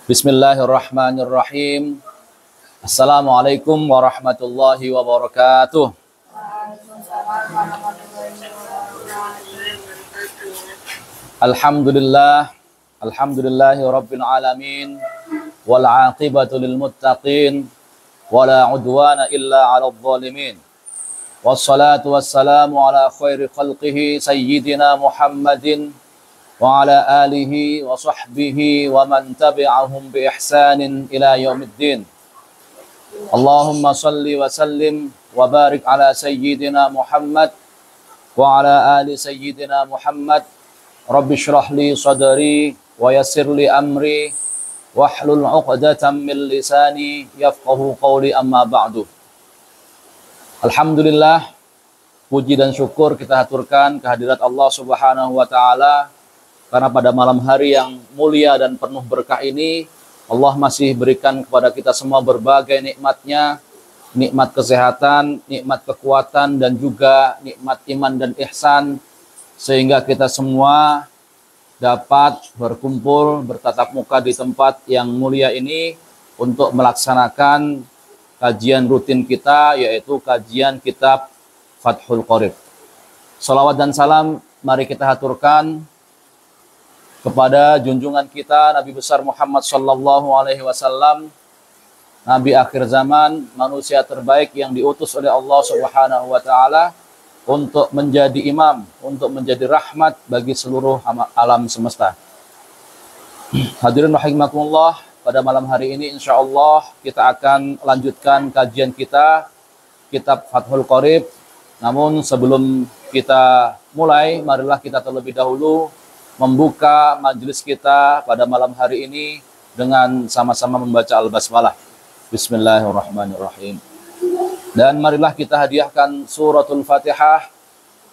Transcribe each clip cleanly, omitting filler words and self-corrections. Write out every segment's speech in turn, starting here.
Bismillahirrahmanirrahim. Assalamualaikum warahmatullahi wabarakatuh. Alhamdulillah, alhamdulillahi rabbil alamin, wal aqibatu lil muttaqin, wala udwana illa 'alal zalimin. Wassalatu wassalamu ala khairi khalqihi sayyidina Muhammadin wa ala alihi wa sahbihi wa man tabi'ahum bi ihsanin ila yaumiddin. Allahumma salli wa sallim wa barik ala sayyidina Muhammad wa ala ali sayyidina Muhammad. Rabbi shrah li sadri wa yassir li amri wahlul 'uqdatam min lisani yafqahu qawli, amma ba'du. Alhamdulillah, puji dan syukur kita haturkan kehadirat Allah Subhanahu wa taala, karena pada malam hari yang mulia dan penuh berkah ini Allah masih berikan kepada kita semua berbagai nikmatnya, nikmat kesehatan, nikmat kekuatan, dan juga nikmat iman dan ihsan, sehingga kita semua dapat berkumpul, bertatap muka di tempat yang mulia ini untuk melaksanakan kajian rutin kita, yaitu kajian kitab Fathul Qorib. Salawat dan salam mari kita haturkan kepada junjungan kita Nabi besar Muhammad sallallahu alaihi wasallam, Nabi akhir zaman, manusia terbaik yang diutus oleh Allah Subhanahu wa taala untuk menjadi imam, untuk menjadi rahmat bagi seluruh alam semesta. Hadirin rahimakumullah, pada malam hari ini insyaallah kita akan lanjutkan kajian kita kitab Fathul Qorib. Namun sebelum kita mulai, marilah kita terlebih dahulu membuka majelis kita pada malam hari ini dengan sama-sama membaca Al-Basmalah. Bismillahirrahmanirrahim. Dan marilah kita hadiahkan suratul Fatihah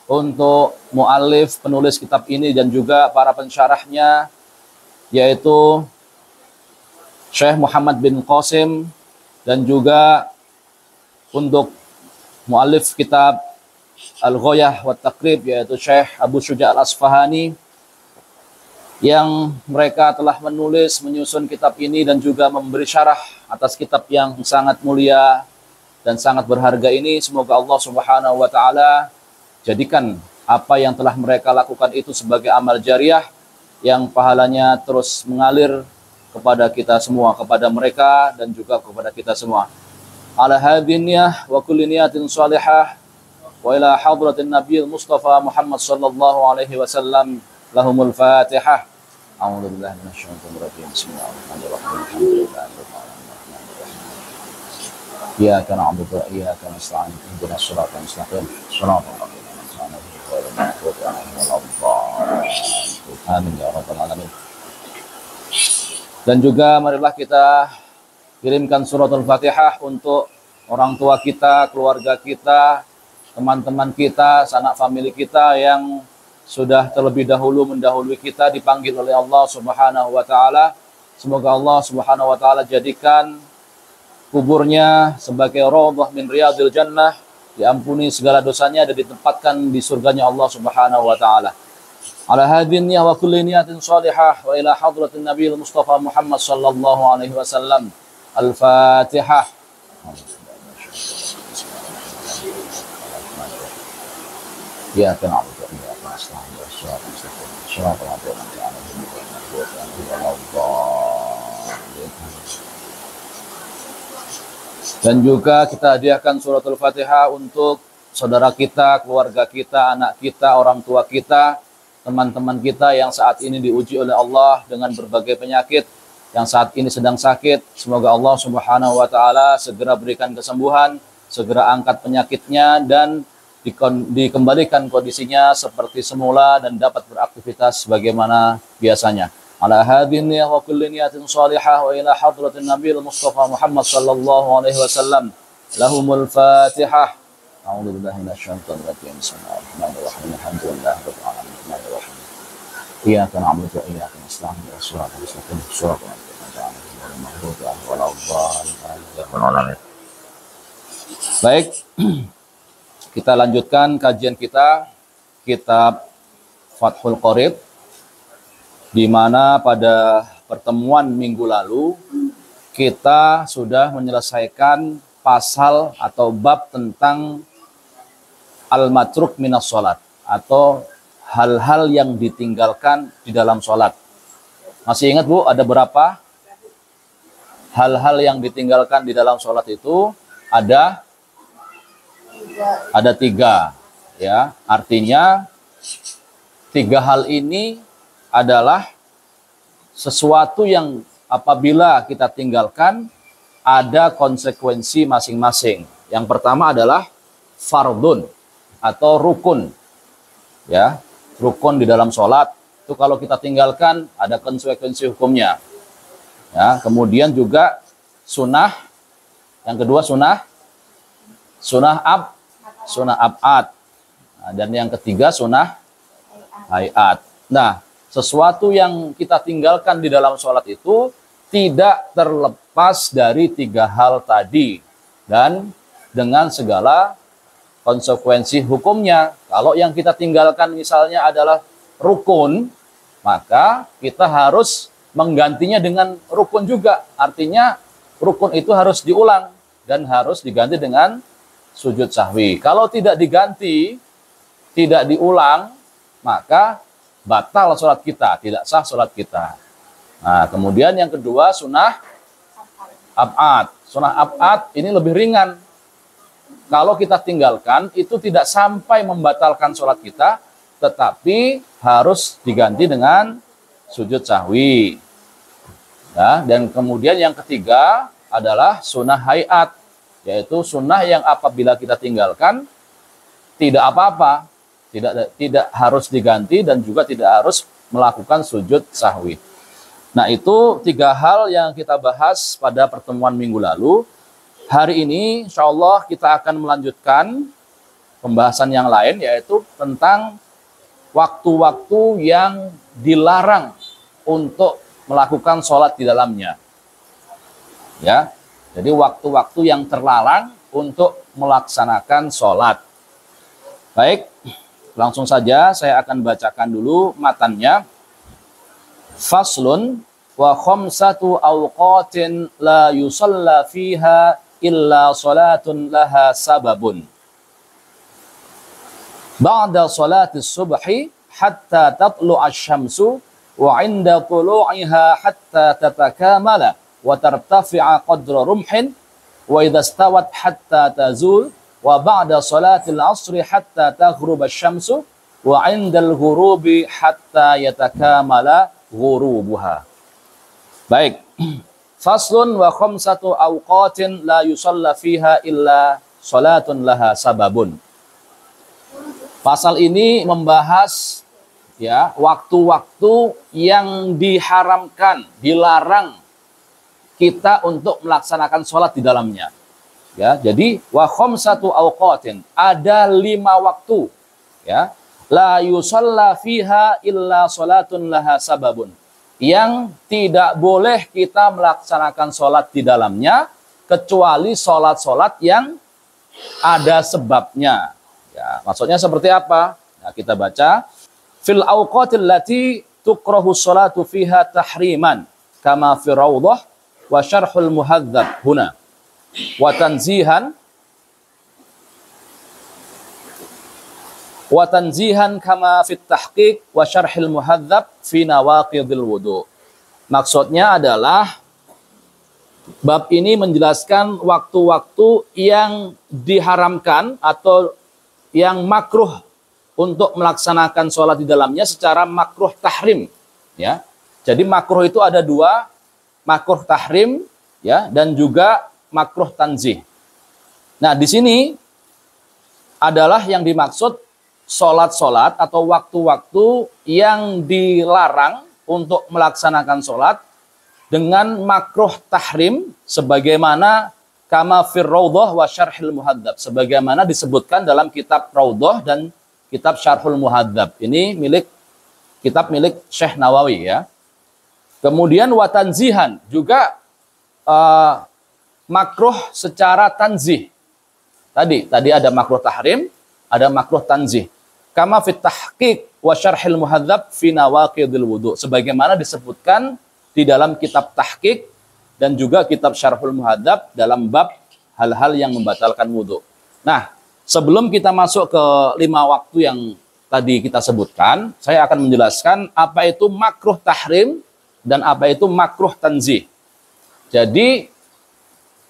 untuk muallif penulis kitab ini dan juga para pensyarahnya, yaitu Syekh Muhammad bin Qasim, dan juga untuk muallif kitab Al-Ghayah wa Taqrib, yaitu Syekh Abu Syuja' Al-Asfahani, yang mereka telah menulis, menyusun kitab ini dan juga memberi syarah atas kitab yang sangat mulia dan sangat berharga ini. Semoga Allah Subhanahu wa taala jadikan apa yang telah mereka lakukan itu sebagai amal jariah yang pahalanya terus mengalir kepada kita semua, kepada mereka dan juga kepada kita semua. Ala hadiniyah wa kulli niyatin salihah wa ila hadratin nabiyil Mustafa Muhammad sallallahu alaihi wasallam. Lahumul Fatihah. A'udzu billahi minasyaitonir rajim. Bismillahirrahmanirrahim. Alhamdulillahirabbil alamin. Iyyaka na'budu wa iyyaka nasta'in. Ihdinas siratal mustaqim. Shiratal ladzina an'amta 'alaihim ghairil maghdubi 'alaihim waladdallin. Amin ya rabbal alamin. Dan juga marilah kita kirimkan suratul Fatihah untuk orang tua kita, keluarga kita, teman-teman kita, sanak famili kita yang sudah terlebih dahulu mendahului kita dipanggil oleh Allah Subhanahu wa taala. Semoga Allah Subhanahu wa taala jadikan kuburnya sebagai raudhah min riyadil jannah, diampuni segala dosanya dan ditempatkan di surganya Allah Subhanahu wa taala. Ala hadinnya wa kulli niyatin salihah wa ila hadratin nabiyil Mustafa Muhammad sallallahu alaihi wasallam. Al-Fatihah. Ya kana dan juga kita hadiahkan suratul Fatihah untuk saudara kita, keluarga kita, anak kita, orang tua kita, teman-teman kita yang saat ini diuji oleh Allah dengan berbagai penyakit, yang saat ini sedang sakit. Semoga Allah Subhanahu wa taala segera berikan kesembuhan, segera angkat penyakitnya dan dikembalikan kondisinya seperti semula dan dapat beraktivitas sebagaimana biasanya. Ala hadhihi wa kulli niyatin salihah wa ila hadratin nabiyil Mustafa Muhammad sallallahu alaihi wasallam. Lahumul Fatihah. A'udzu billahi minasyaitonir rajim. Bismillahirrahmanirrahim. Alhamdulillahirabbil alamin. Iyyaka na'budu wa iyyaka nasta'in. Shiratal mustaqim. Shiratal ladzina an'amta 'alaihim. Baik. Kita lanjutkan kajian kita kitab Fathul Qorib, di mana pada pertemuan minggu lalu kita sudah menyelesaikan pasal atau bab tentang al-matruk minas sholat, atau hal-hal yang ditinggalkan di dalam sholat. Masih ingat Bu, ada berapa hal-hal yang ditinggalkan di dalam sholat itu? Ada 3, ya. Artinya 3 hal ini adalah sesuatu yang apabila kita tinggalkan ada konsekuensi masing-masing. Yang pertama adalah fardun atau rukun, ya, rukun di dalam sholat itu kalau kita tinggalkan ada konsekuensi hukumnya, ya. Kemudian juga sunnah, yang kedua sunnah ab'ad, nah, dan yang ketiga sunnah hayat. Nah, sesuatu yang kita tinggalkan di dalam sholat itu tidak terlepas dari 3 hal tadi dan dengan segala konsekuensi hukumnya. Kalau yang kita tinggalkan misalnya adalah rukun, maka kita harus menggantinya dengan rukun juga. Artinya rukun itu harus diulang dan harus diganti dengan sujud sahwi. Kalau tidak diganti, tidak diulang, maka batal sholat kita, tidak sah sholat kita. Nah, kemudian yang kedua sunnah ab'ad. Sunnah ab'ad ini lebih ringan. Kalau kita tinggalkan itu tidak sampai membatalkan sholat kita, tetapi harus diganti dengan sujud sahwi. Ya, dan kemudian yang ketiga adalah sunnah hayat, yaitu sunnah yang apabila kita tinggalkan tidak apa-apa, tidak harus diganti dan juga tidak harus melakukan sujud sahwi. Nah, itu 3 hal yang kita bahas pada pertemuan minggu lalu. Hari ini insya Allah kita akan melanjutkan pembahasan yang lain, yaitu tentang waktu-waktu yang dilarang untuk melakukan sholat di dalamnya. Ya, jadi waktu-waktu yang terlarang untuk melaksanakan sholat. Baik, langsung saja saya akan bacakan dulu matannya. Faslun wa khamsatu awqatin la yusalla fiha illa salatun laha sababun. Ba'da salatis subhi hatta tatlu'a asy-syamsu wa 'inda tulu'iha hatta tatakamala wa tartafi'a qadra rumhin wa idza stawat hatta tazul wa ba'da salatil 'ashri hatta taghruba asy-syamsu wa 'inda al-ghurubi hatta yatakamala ghurubuha. Baik. Faslun wa khamsatu awqatin la yusalla fiha illa salatun laha sababun. Pasal ini membahas ya waktu-waktu yang diharamkan, dilarang kita untuk melaksanakan sholat di dalamnya. Ya, jadi wa khamsatu awqatin, ada 5 waktu, ya. La yusalla fiha illa salatun laha sababun. Yang tidak boleh kita melaksanakan sholat di dalamnya kecuali sholat-sholat yang ada sebabnya. Ya, maksudnya seperti apa? Nah, kita baca fil awqatil lati tukrahu sholatu fiha tahriman kama fi rawdah wa syarhul muhadzab huna wa tanzihan kama fit tahqiq wa syarhil muhadzab fi nawaqidil wudu. Maksudnya adalah bab ini menjelaskan waktu-waktu yang diharamkan atau yang makruh untuk melaksanakan sholat di dalamnya secara makruh tahrim, ya. Jadi makruh itu ada 2, makruh tahrim, ya, dan juga makruh tanzih. Nah, di sini adalah yang dimaksud sholat-sholat atau waktu-waktu yang dilarang untuk melaksanakan sholat dengan makruh tahrim, sebagaimana kama fir rawdah wa syarhil muhadzab, sebagaimana disebutkan dalam kitab Rawdah dan kitab Syarhul Muhadzab. Ini kitab milik Syekh Nawawi, ya. Kemudian wa tanzihan, juga makruh secara tanzih. Tadi ada makruh tahrim, ada makruh tanzih. Kama fit tahqiq wa syarhil muhadzab fi nawaqidil wudu, sebagaimana disebutkan di dalam kitab Tahqiq dan juga kitab Syarhul Muhadzab dalam bab hal-hal yang membatalkan wudhu. Nah, sebelum kita masuk ke 5 waktu yang tadi kita sebutkan, saya akan menjelaskan apa itu makruh tahrim dan apa itu makruh tanzih. Jadi,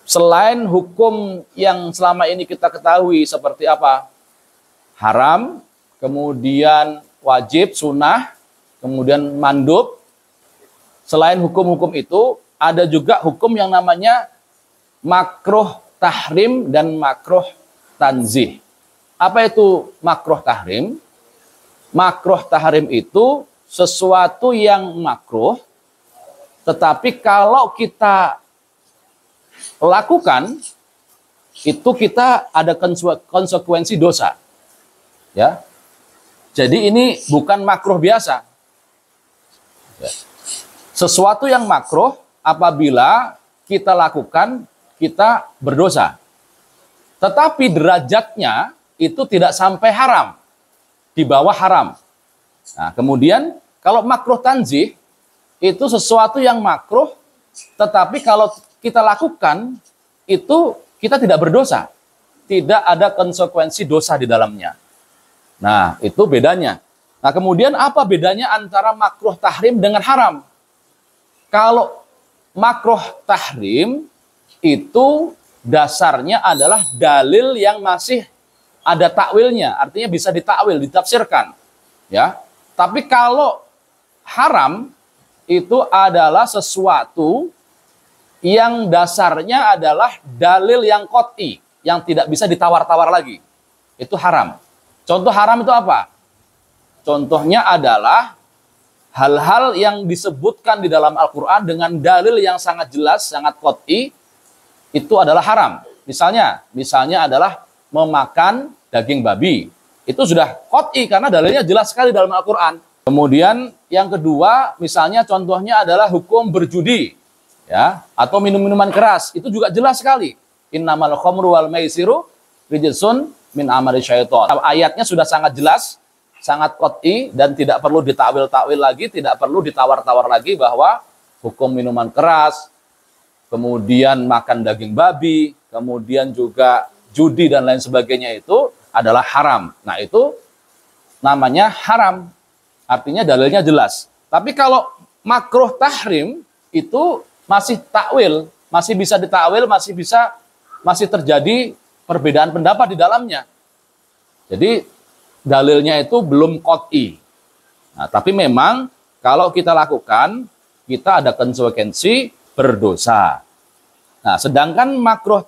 selain hukum yang selama ini kita ketahui seperti apa? Haram, kemudian wajib, sunnah, kemudian mandub. Selain hukum-hukum itu, ada juga hukum yang namanya makruh tahrim dan makruh tanzih. Apa itu makruh tahrim? Makruh tahrim itu sesuatu yang makruh, tetapi kalau kita lakukan, itu kita ada konsekuensi dosa. Ya. Jadi ini bukan makruh biasa. Ya. Sesuatu yang makruh apabila kita lakukan, kita berdosa. Tetapi derajatnya itu tidak sampai haram. Di bawah haram. Nah, kemudian kalau makruh tanzih, itu sesuatu yang makruh, tetapi kalau kita lakukan, itu kita tidak berdosa. Tidak ada konsekuensi dosa di dalamnya. Nah, itu bedanya. Nah, kemudian apa bedanya antara makruh tahrim dengan haram? Kalau makruh tahrim itu dasarnya adalah dalil yang masih ada takwilnya, artinya bisa ditakwil, ditafsirkan. Ya. Tapi kalau haram itu adalah sesuatu yang dasarnya adalah dalil yang qat'i, yang tidak bisa ditawar-tawar lagi. Itu haram. Contoh haram itu apa? Contohnya adalah hal-hal yang disebutkan di dalam Al-Quran dengan dalil yang sangat jelas, sangat qat'i, itu adalah haram. Misalnya adalah memakan daging babi. Itu sudah qat'i karena dalilnya jelas sekali dalam Al-Quran. Kemudian yang kedua, misalnya contohnya adalah hukum berjudi, ya, atau minum-minuman keras. Itu juga jelas sekali. Innamal khamru wal maisiru rijsun min amali syaiton. Ayatnya sudah sangat jelas, sangat qat'i dan tidak perlu ditakwil-takwil lagi, tidak perlu ditawar-tawar lagi bahwa hukum minuman keras, kemudian makan daging babi, kemudian juga judi dan lain sebagainya itu adalah haram. Nah, itu namanya haram. Artinya dalilnya jelas. Tapi kalau makruh tahrim itu masih takwil, masih bisa ditakwil, masih terjadi perbedaan pendapat di dalamnya. Jadi dalilnya itu belum qat'i. Nah, tapi memang kalau kita lakukan, kita ada konsekuensi berdosa. Nah, sedangkan makruh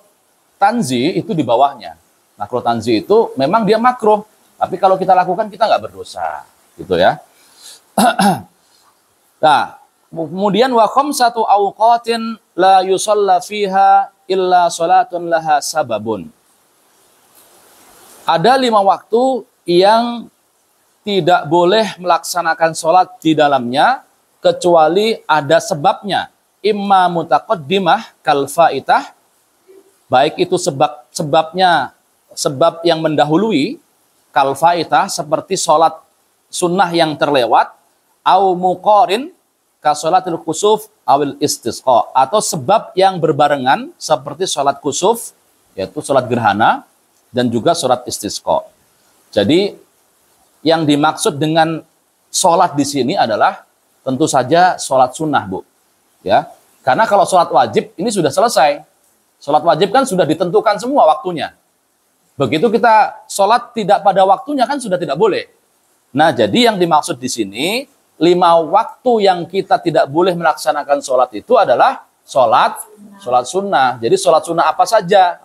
tanzih itu di bawahnya. Makruh tanzih itu memang dia makruh, tapi kalau kita lakukan kita nggak berdosa, gitu ya. Nah, kemudian wa khamsatu awqatin la yusalla fiha illa salatun laha sababun. Ada 5 waktu yang tidak boleh melaksanakan sholat di dalamnya kecuali ada sebabnya. Imma mutaqaddimah kal faitah, baik itu sebab yang mendahului kal faitah seperti sholat sunnah yang terlewat, au muqarin ka sholatil khusuf awil istisqa, atau sebab yang berbarengan seperti sholat khusuf yaitu sholat gerhana dan juga sholat istisqa. Jadi yang dimaksud dengan sholat di sini adalah tentu saja sholat sunnah, Bu. Ya, karena kalau sholat wajib ini sudah selesai. Sholat wajib kan sudah ditentukan semua waktunya. Begitu kita sholat tidak pada waktunya kan sudah tidak boleh. Nah, jadi yang dimaksud di sini 5 waktu yang kita tidak boleh melaksanakan sholat itu adalah sholat sunnah. Jadi sholat sunnah apa saja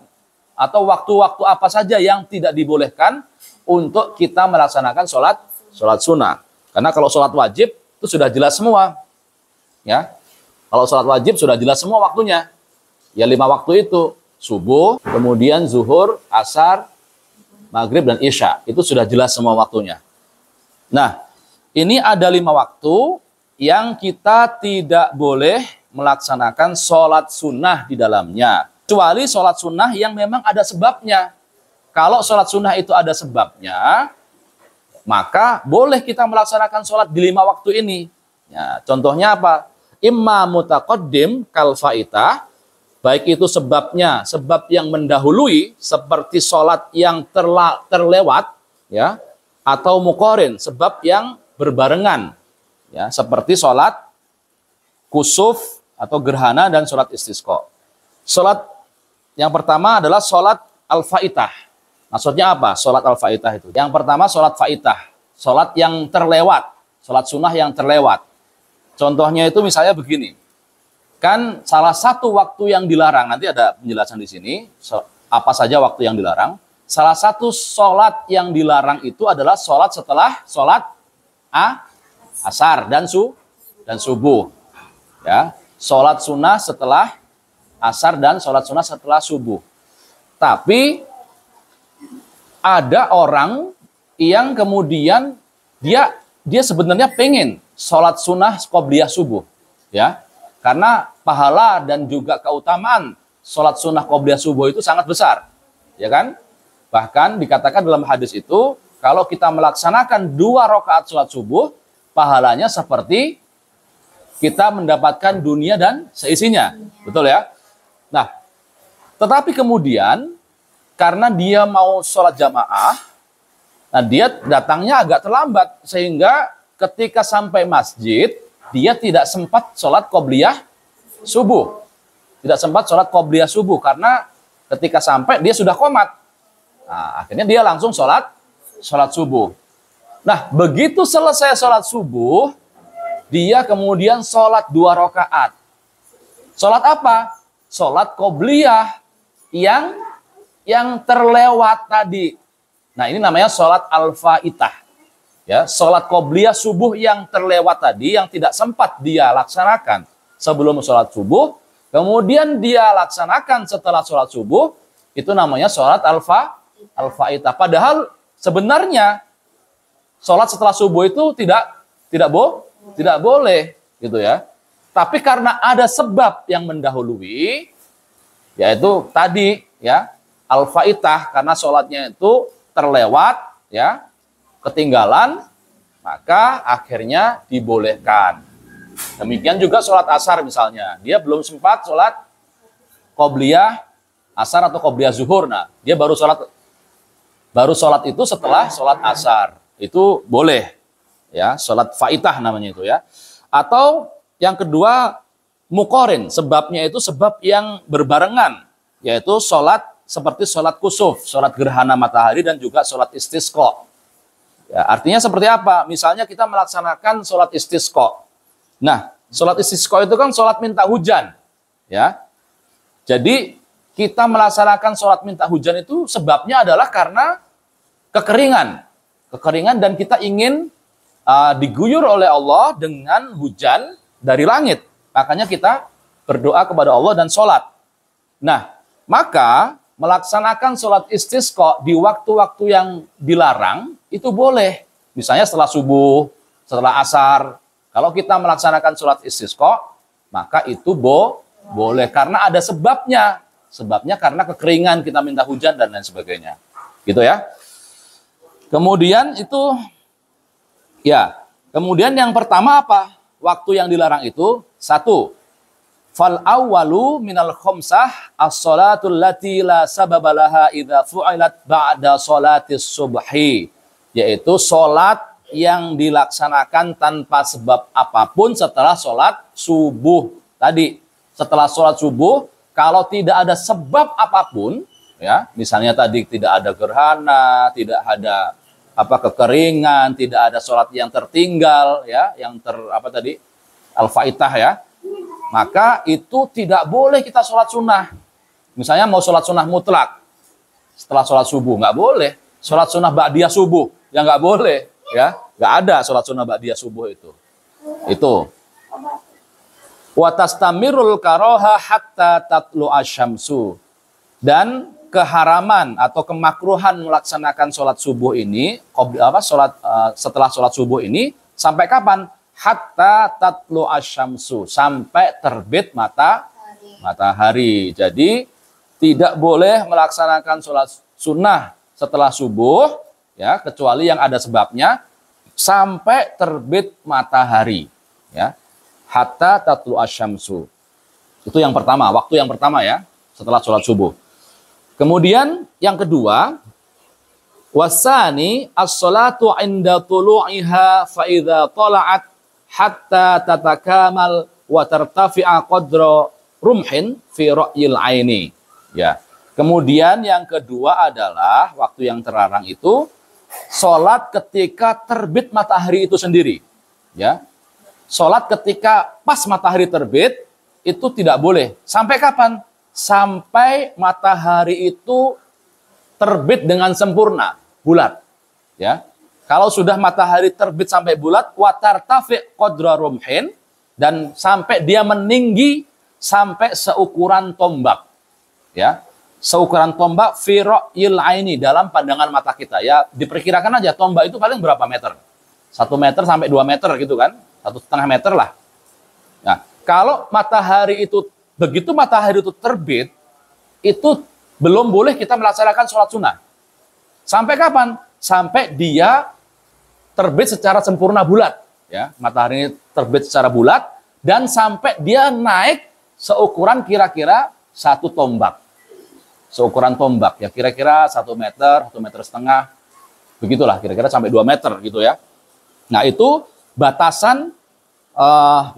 atau waktu-waktu apa saja yang tidak dibolehkan untuk kita melaksanakan sholat sunnah. Karena kalau sholat wajib itu sudah jelas semua. Ya, kalau sholat wajib sudah jelas semua waktunya. Ya 5 waktu itu, subuh, kemudian zuhur, asar, maghrib, dan isya. Itu sudah jelas semua waktunya. Nah, ini ada 5 waktu yang kita tidak boleh melaksanakan sholat sunnah di dalamnya. Kecuali sholat sunnah yang memang ada sebabnya. Kalau sholat sunnah itu ada sebabnya, maka boleh kita melaksanakan sholat di 5 waktu ini. Ya, contohnya apa? imma mutaqaddim kal faitah, baik itu sebabnya sebab yang mendahului seperti sholat yang terlewat, ya, atau muqarin sebab yang berbarengan, ya, seperti sholat kusuf atau gerhana dan sholat istisqa. Sholat yang pertama adalah sholat al-faitah. Maksudnya apa? Sholat al-faitah itu. Yang pertama sholat faitah, sholat yang terlewat, sholat sunnah yang terlewat. Contohnya itu misalnya begini. Kan salah satu waktu yang dilarang, nanti ada penjelasan di sini, apa saja waktu yang dilarang. Salah satu sholat yang dilarang itu adalah sholat setelah sholat asar dan subuh. Ya, sholat sunnah setelah asar dan sholat sunnah setelah subuh. Tapi ada orang yang kemudian dia sebenarnya pengen sholat sunnah qobliyah subuh, ya. Karena pahala dan juga keutamaan sholat sunnah qobliyah subuh itu sangat besar, ya kan? Bahkan dikatakan dalam hadis itu, kalau kita melaksanakan 2 rakaat sholat subuh, pahalanya seperti kita mendapatkan dunia dan seisinya, betul ya? Nah, tetapi kemudian karena dia mau sholat jamaah, nah dia datangnya agak terlambat, sehingga ketika sampai masjid, dia tidak sempat sholat qobliyah subuh. Tidak sempat sholat qobliyah subuh, karena ketika sampai dia sudah qomat. Nah, akhirnya dia langsung sholat subuh. Nah, begitu selesai sholat subuh, dia kemudian sholat 2 rakaat. Sholat apa? Sholat qobliyah yang terlewat tadi. Nah, ini namanya sholat al-faitah. Ya, sholat qobliyah subuh yang terlewat tadi, yang tidak sempat dia laksanakan sebelum sholat subuh, kemudian dia laksanakan setelah sholat subuh, itu namanya sholat al-faitah. Padahal sebenarnya sholat setelah subuh itu tidak boleh, gitu ya. Tapi karena ada sebab yang mendahului, yaitu tadi, ya, al-faitah, karena sholatnya itu terlewat, ya, ketinggalan, maka akhirnya dibolehkan. Demikian juga sholat asar misalnya, dia belum sempat sholat qobliyah asar atau qobliyah zuhur, nah dia baru sholat itu setelah sholat asar, itu boleh, ya, sholat faitah namanya itu, ya. Atau yang kedua muqarin, sebabnya itu sebab yang berbarengan, yaitu sholat seperti sholat kusuf, sholat gerhana matahari, dan juga sholat istisqa. Ya, artinya seperti apa? Misalnya kita melaksanakan sholat istisqa. Nah, sholat istisqa itu kan sholat minta hujan, ya. Jadi kita melaksanakan sholat minta hujan itu sebabnya adalah karena kekeringan, dan kita ingin diguyur oleh Allah dengan hujan dari langit. Makanya kita berdoa kepada Allah dan sholat. Nah, maka melaksanakan sholat istisqa di waktu-waktu yang dilarang itu boleh. Misalnya setelah subuh, setelah asar. Kalau kita melaksanakan sholat istisqa, maka itu boleh karena ada sebabnya. Sebabnya karena kekeringan, kita minta hujan dan lain sebagainya. Gitu ya. Kemudian itu, ya, kemudian yang pertama apa? Waktu yang dilarang itu, 1, fal awwalu minal khamsah as-salatul lati la sababalaha idza fu'ilat ba'da sholatis subhi, yaitu sholat yang dilaksanakan tanpa sebab apapun setelah sholat subuh tadi. Setelah sholat subuh, kalau tidak ada sebab apapun, ya, misalnya tadi tidak ada gerhana, tidak ada kekeringan, tidak ada sholat yang tertinggal, ya, yang al-faitah, ya, maka itu tidak boleh kita sholat sunnah. Misalnya mau sholat sunnah mutlak setelah sholat subuh, nggak boleh. Sholat sunnah ba'diyah subuh, ya nggak boleh, ya, nggak ada sholat sunnah ba'diyah subuh itu. Wa tastamirul karoha hatta tatlu asyamsu, dan keharaman atau kemakruhan melaksanakan sholat subuh ini, setelah sholat subuh ini, sampai kapan? Hatta tatlu asyamsu, sampai terbit matahari. Jadi tidak boleh melaksanakan sholat sunnah setelah subuh, ya, kecuali yang ada sebabnya, sampai terbit matahari, ya. hatta tatlu asyamsu. Itu yang pertama, waktu yang pertama ya, setelah sholat subuh. Kemudian yang kedua, wasani as-salatu inda tulu'iha fa idza tala'at hatta tatakamal wa tartafi'a qadra rumhin fi ra'yil aini. Ya. Kemudian yang kedua adalah waktu yang terlarang itu sholat ketika terbit matahari itu sendiri. Ya. Sholat ketika pas matahari terbit itu tidak boleh. Sampai kapan? Sampai matahari itu terbit dengan sempurna, bulat. Ya. Kalau sudah matahari terbit sampai bulat, watartafi qadra rumhin, dan sampai dia meninggi sampai seukuran tombak. Ya. Seukuran tombak fi ra'yil aini, dalam pandangan mata kita. Ya, diperkirakan aja tombak itu paling berapa meter? 1 meter sampai 2 meter gitu kan? 1,5 meter lah. Nah, kalau matahari itu, begitu matahari itu terbit, itu belum boleh kita melaksanakan sholat sunnah. Sampai kapan? Sampai dia terbit secara sempurna bulat. Ya, matahari ini terbit secara bulat, dan sampai dia naik seukuran kira-kira 1 tombak. Seukuran tombak, ya kira-kira 1 meter, 1,5 meter, begitulah, kira-kira sampai 2 meter gitu ya. Nah, itu batasan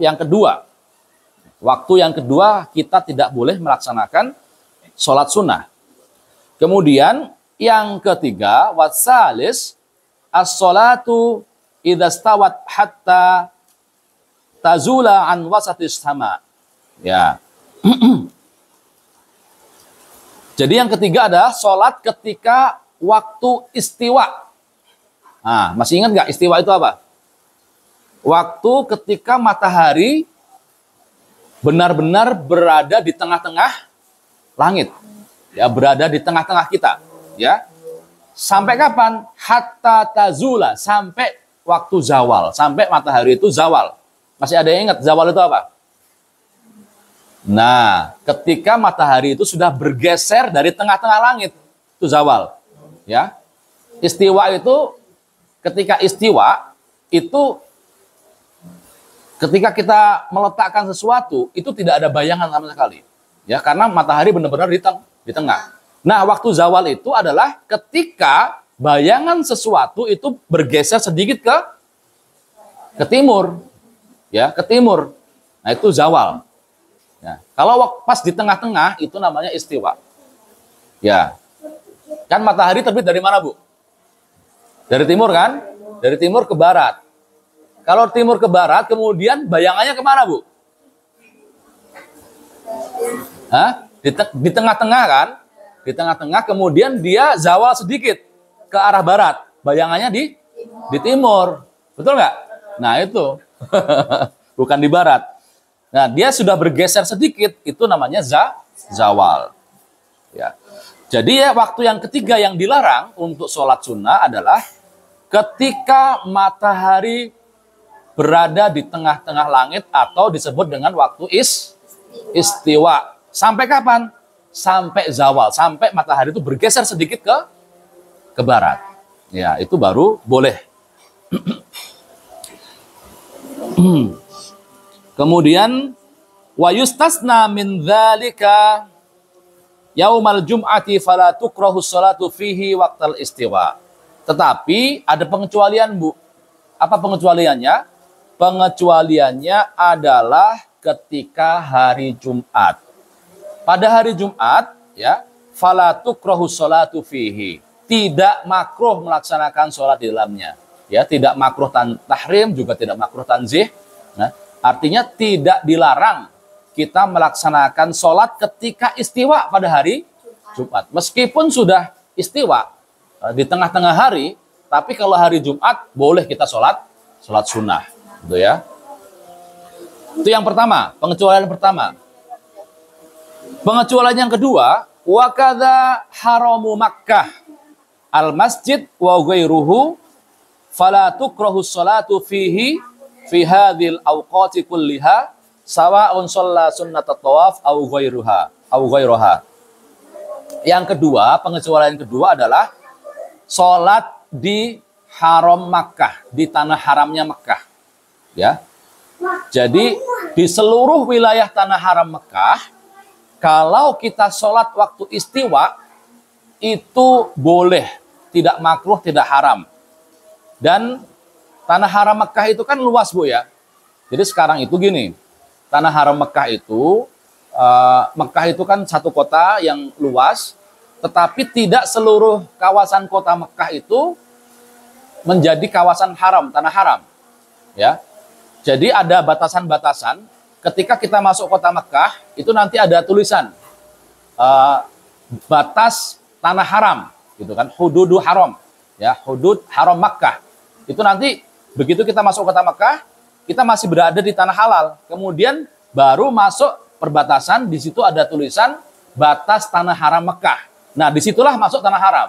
yang kedua. Waktu yang kedua kita tidak boleh melaksanakan sholat sunnah. Kemudian yang ketiga, wasalis as-sholatu idza stawat hatta tazula an wasatis sama. Ya. Jadi yang ketiga adalah sholat ketika waktu istiwa. Nah, masih ingat nggak istiwa itu apa? Waktu ketika matahari benar-benar berada di tengah-tengah langit, ya, berada di tengah-tengah kita, ya. Sampai kapan? Hatta tazula, sampai waktu zawal, sampai matahari itu zawal. Masih ada yang ingat zawal itu apa? Nah, ketika matahari itu sudah bergeser dari tengah-tengah langit, itu zawal, ya. Istiwa itu, ketika istiwa itu ketika kita meletakkan sesuatu, itu tidak ada bayangan sama sekali. Ya, karena matahari benar-benar di tengah. Nah, waktu zawal itu adalah ketika bayangan sesuatu itu bergeser sedikit ke timur. Ya, ke timur. Nah, itu zawal. Ya, kalau pas di tengah-tengah itu namanya istiwa. Ya. Kan matahari terbit dari mana, Bu? Dari timur kan? Dari timur ke barat. Kalau timur ke barat, kemudian bayangannya kemana, Bu? Hah? Di tengah-tengah kan? Di tengah-tengah, kemudian dia zawal sedikit ke arah barat. Bayangannya di timur. Betul nggak? Nah, itu. Bukan di barat. Nah, dia sudah bergeser sedikit, itu namanya zawal. Ya. Jadi ya, waktu yang ketiga yang dilarang untuk sholat sunnah adalah ketika matahari berada di tengah-tengah langit, atau disebut dengan waktu istiwa. Sampai kapan? Sampai zawal, sampai matahari itu bergeser sedikit ke barat. Ya, itu baru boleh. Kemudian wa yustasna min dzalika yaumal jum'ati fala tukrahu sholatu fihi waqtal istiwa. Tetapi ada pengecualian, Bu. Apa pengecualiannya? Pengecualiannya adalah ketika hari Jumat. Pada hari Jumat, ya, fala tukrahu sholatu fihi. Tidak makruh melaksanakan sholat di dalamnya. Ya, tidak makruh tahrim, juga tidak makruh tanzih. Nah, artinya tidak dilarang kita melaksanakan sholat ketika istiwa pada hari Jumat. Meskipun sudah istiwa di tengah-tengah hari, tapi kalau hari Jumat boleh kita sholat sunnah. Gitu ya. Itu yang pertama, pengecualian pertama. Pengecualian yang kedua, wa kadza haramu Makkah al masjid wa ghairuhu fala tukrahu sholatu fihi fi hadhil awqati kulliha sawa'un shalla sunnat at-tawaf aw ghairuha. Yang kedua, pengecualian kedua adalah sholat di haram Makkah, di tanah haramnya Makkah. Ya. Jadi di seluruh wilayah tanah haram Mekah, kalau kita sholat waktu istiwa, itu boleh, tidak makruh, tidak haram. Dan tanah haram Mekah itu kan luas, Bu, ya. Jadi sekarang itu gini, tanah haram Mekah itu, Mekah itu kan satu kota yang luas, tetapi tidak seluruh kawasan kota Mekah itu menjadi kawasan haram, tanah haram. Ya. Jadi ada batasan-batasan. Ketika kita masuk kota Mekah, itu nanti ada tulisan batas tanah haram, gitu kan, hududu haram, ya, hudud haram Mekah. Itu nanti begitu kita masuk kota Mekah, kita masih berada di tanah halal. Kemudian baru masuk perbatasan, di situ ada tulisan batas tanah haram Mekah. Nah, disitulah masuk tanah haram,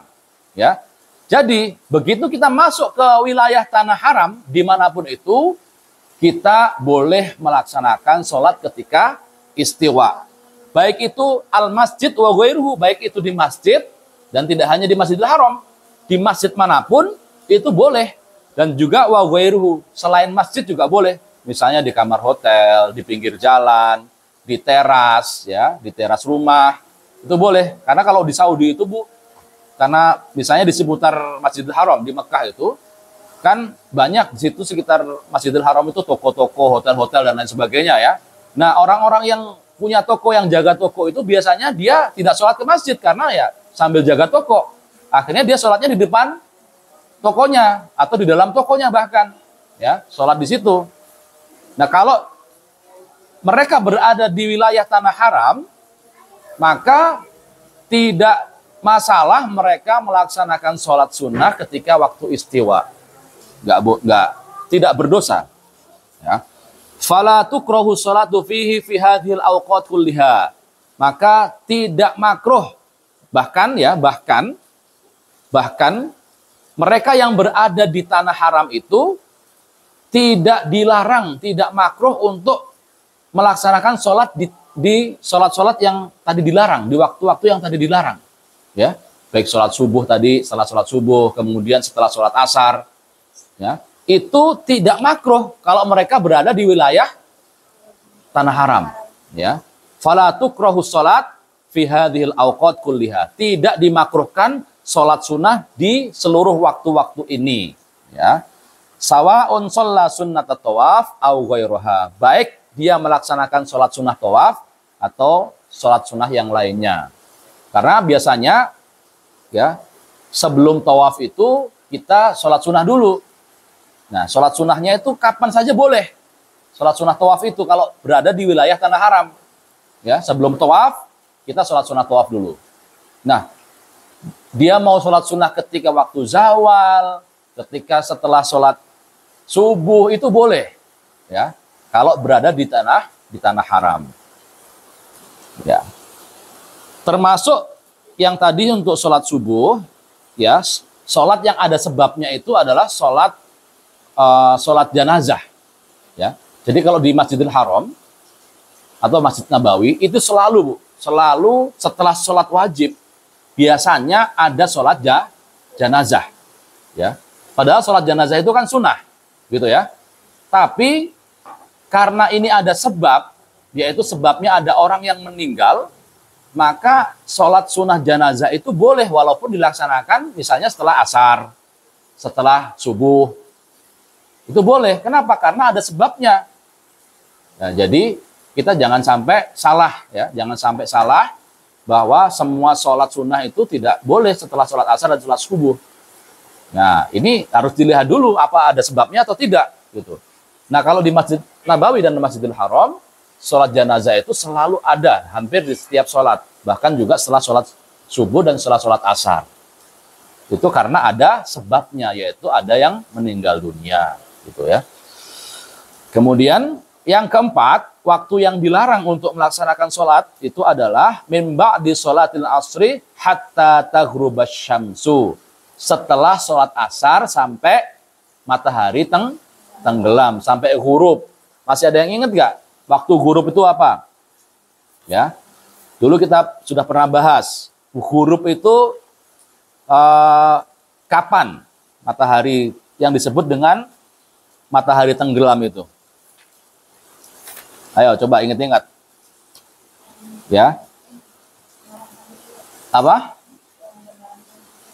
ya. Jadi begitu kita masuk ke wilayah tanah haram, dimanapun itu, kita boleh melaksanakan sholat ketika istiwa. Baik itu al-masjid wa ghairuhu, baik itu di masjid, dan tidak hanya di Masjidil Haram. Di masjid manapun, itu boleh. Dan juga wa ghairuhu, selain masjid juga boleh. Misalnya di kamar hotel, di pinggir jalan, di teras, ya, di teras rumah, itu boleh. Karena kalau di Saudi itu, Bu, karena misalnya di seputar Masjidil Haram, di Mekah itu, kan banyak di situ sekitar Masjidil Haram itu toko-toko, hotel-hotel, dan lain sebagainya, ya. Nah, orang-orang yang punya toko, yang jaga toko itu biasanya dia tidak sholat ke masjid, karena ya sambil jaga toko. Akhirnya dia sholatnya di depan tokonya, atau di dalam tokonya bahkan, ya, sholat di situ. Nah, kalau mereka berada di wilayah tanah haram, maka tidak masalah mereka melaksanakan sholat sunnah ketika waktu istiwa. Tidak berdosa. Ya. Fala tukrahu sholatu fihi fi hadhil awqat kulliha. Maka tidak makruh. Bahkan mereka yang berada di tanah haram itu tidak dilarang, tidak makruh untuk melaksanakan sholat di sholat-sholat yang tadi dilarang, di waktu-waktu yang tadi dilarang, ya, baik sholat subuh tadi, setelah sholat subuh, kemudian setelah sholat asar, ya, itu tidak makruh kalau mereka berada di wilayah tanah haram, ya. Fala tukrahu sholat fi hadhil awqat kulliha, tidak dimakruhkan sholat sunnah di seluruh waktu-waktu ini, ya. Sawa'un shalla sunnat tawaf au ghairuha, baik dia melaksanakan sholat sunnah tawaf atau sholat sunnah yang lainnya. Karena biasanya, ya, sebelum tawaf itu kita sholat sunnah dulu. Nah, sholat sunnahnya itu kapan saja boleh. Sholat sunnah tawaf itu kalau berada di wilayah tanah haram, ya, sebelum tawaf kita sholat sunnah tawaf dulu. Nah, dia mau sholat sunnah ketika waktu zawal, ketika setelah sholat subuh, itu boleh, ya, kalau berada di tanah haram. Ya. Termasuk yang tadi untuk sholat subuh, ya, sholat yang ada sebabnya itu adalah sholat jenazah, ya. Jadi kalau di Masjidil Haram atau Masjid Nabawi itu selalu setelah sholat wajib biasanya ada sholat jenazah, ya. Padahal sholat jenazah itu kan sunnah, gitu ya. Tapi karena ini ada sebab, yaitu sebabnya ada orang yang meninggal, maka sholat sunnah jenazah itu boleh walaupun dilaksanakan misalnya setelah asar, setelah subuh. Itu boleh. Kenapa? Karena ada sebabnya. Nah, jadi kita jangan sampai salah, ya, jangan sampai salah bahwa semua sholat sunnah itu tidak boleh setelah sholat asar dan sholat subuh. Nah, ini harus dilihat dulu apa ada sebabnya atau tidak, gitu. Nah, kalau di Masjid Nabawi dan Masjidil Haram, sholat jenazah itu selalu ada, hampir di setiap sholat. Bahkan juga setelah sholat subuh dan setelah sholat asar. Itu karena ada sebabnya, yaitu ada yang meninggal dunia, gitu ya. Kemudian yang keempat, waktu yang dilarang untuk melaksanakan sholat itu adalah min ba'di sholatil asri hatta taghrubasy syamsu. Setelah sholat asar sampai matahari tenggelam, sampai ghurub. Masih ada yang ingat nggak? Waktu ghurub itu apa? Ya, dulu kita sudah pernah bahas. Ghurub itu kapan matahari yang disebut dengan matahari tenggelam itu? Ayo coba ingat-ingat. Ya. Apa?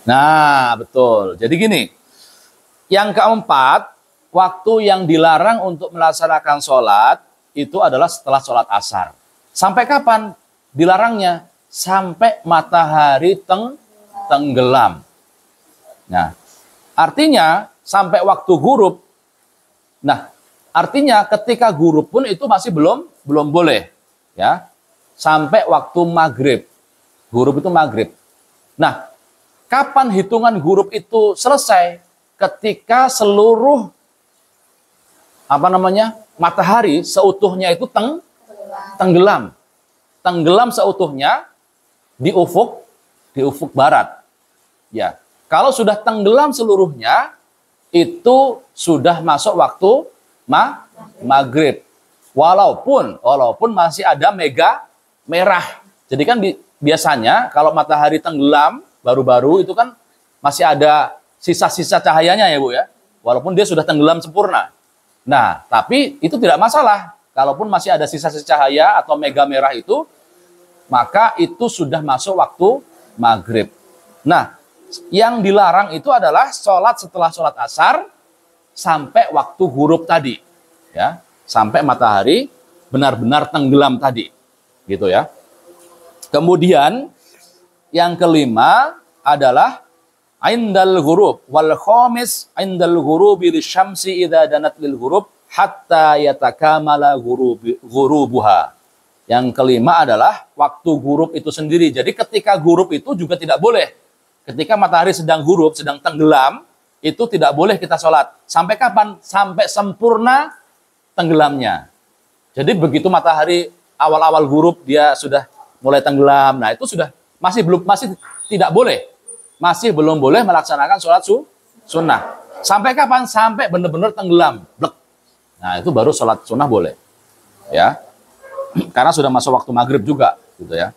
Nah, betul. Jadi gini. Yang keempat, waktu yang dilarang untuk melaksanakan sholat itu adalah setelah sholat asar. Sampai kapan dilarangnya? Sampai matahari tenggelam. Nah, artinya sampai waktu ghurub. Nah, artinya ketika ghurub pun itu masih belum boleh, ya. Sampai waktu maghrib. Ghurub itu maghrib. Nah, kapan hitungan ghurub itu selesai? Ketika seluruh matahari seutuhnya itu tenggelam. Tenggelam seutuhnya di ufuk barat. Ya. Kalau sudah tenggelam seluruhnya, itu sudah masuk waktu maghrib. Walaupun masih ada mega merah. Jadi kan biasanya kalau matahari tenggelam baru-baru itu kan masih ada sisa-sisa cahayanya ya Bu ya. Walaupun dia sudah tenggelam sempurna. Nah, tapi itu tidak masalah. Kalaupun masih ada sisa-sisa cahaya atau mega merah itu, maka itu sudah masuk waktu maghrib. Nah, yang dilarang itu adalah sholat setelah sholat asar sampai waktu ghurub tadi. Ya, sampai matahari benar-benar tenggelam tadi. Gitu ya. Kemudian yang kelima adalah indal ghurub wal khamis indal ghurubi lisyamsi idza danat lil ghurub hatta yatakamala ghurubuha. Yang kelima adalah waktu ghurub itu sendiri. Jadi ketika ghurub itu juga tidak boleh. Ketika matahari sedang ghurub, sedang tenggelam, itu tidak boleh kita sholat. Sampai kapan? Sampai sempurna tenggelamnya. Jadi begitu matahari awal-awal ghurub dia sudah mulai tenggelam. Nah, itu masih tidak boleh. Masih belum boleh melaksanakan sholat sunnah. Sampai kapan? Sampai benar-benar tenggelam. Blek. Nah, itu baru sholat sunnah boleh. Ya. Karena sudah masuk waktu maghrib juga, gitu ya.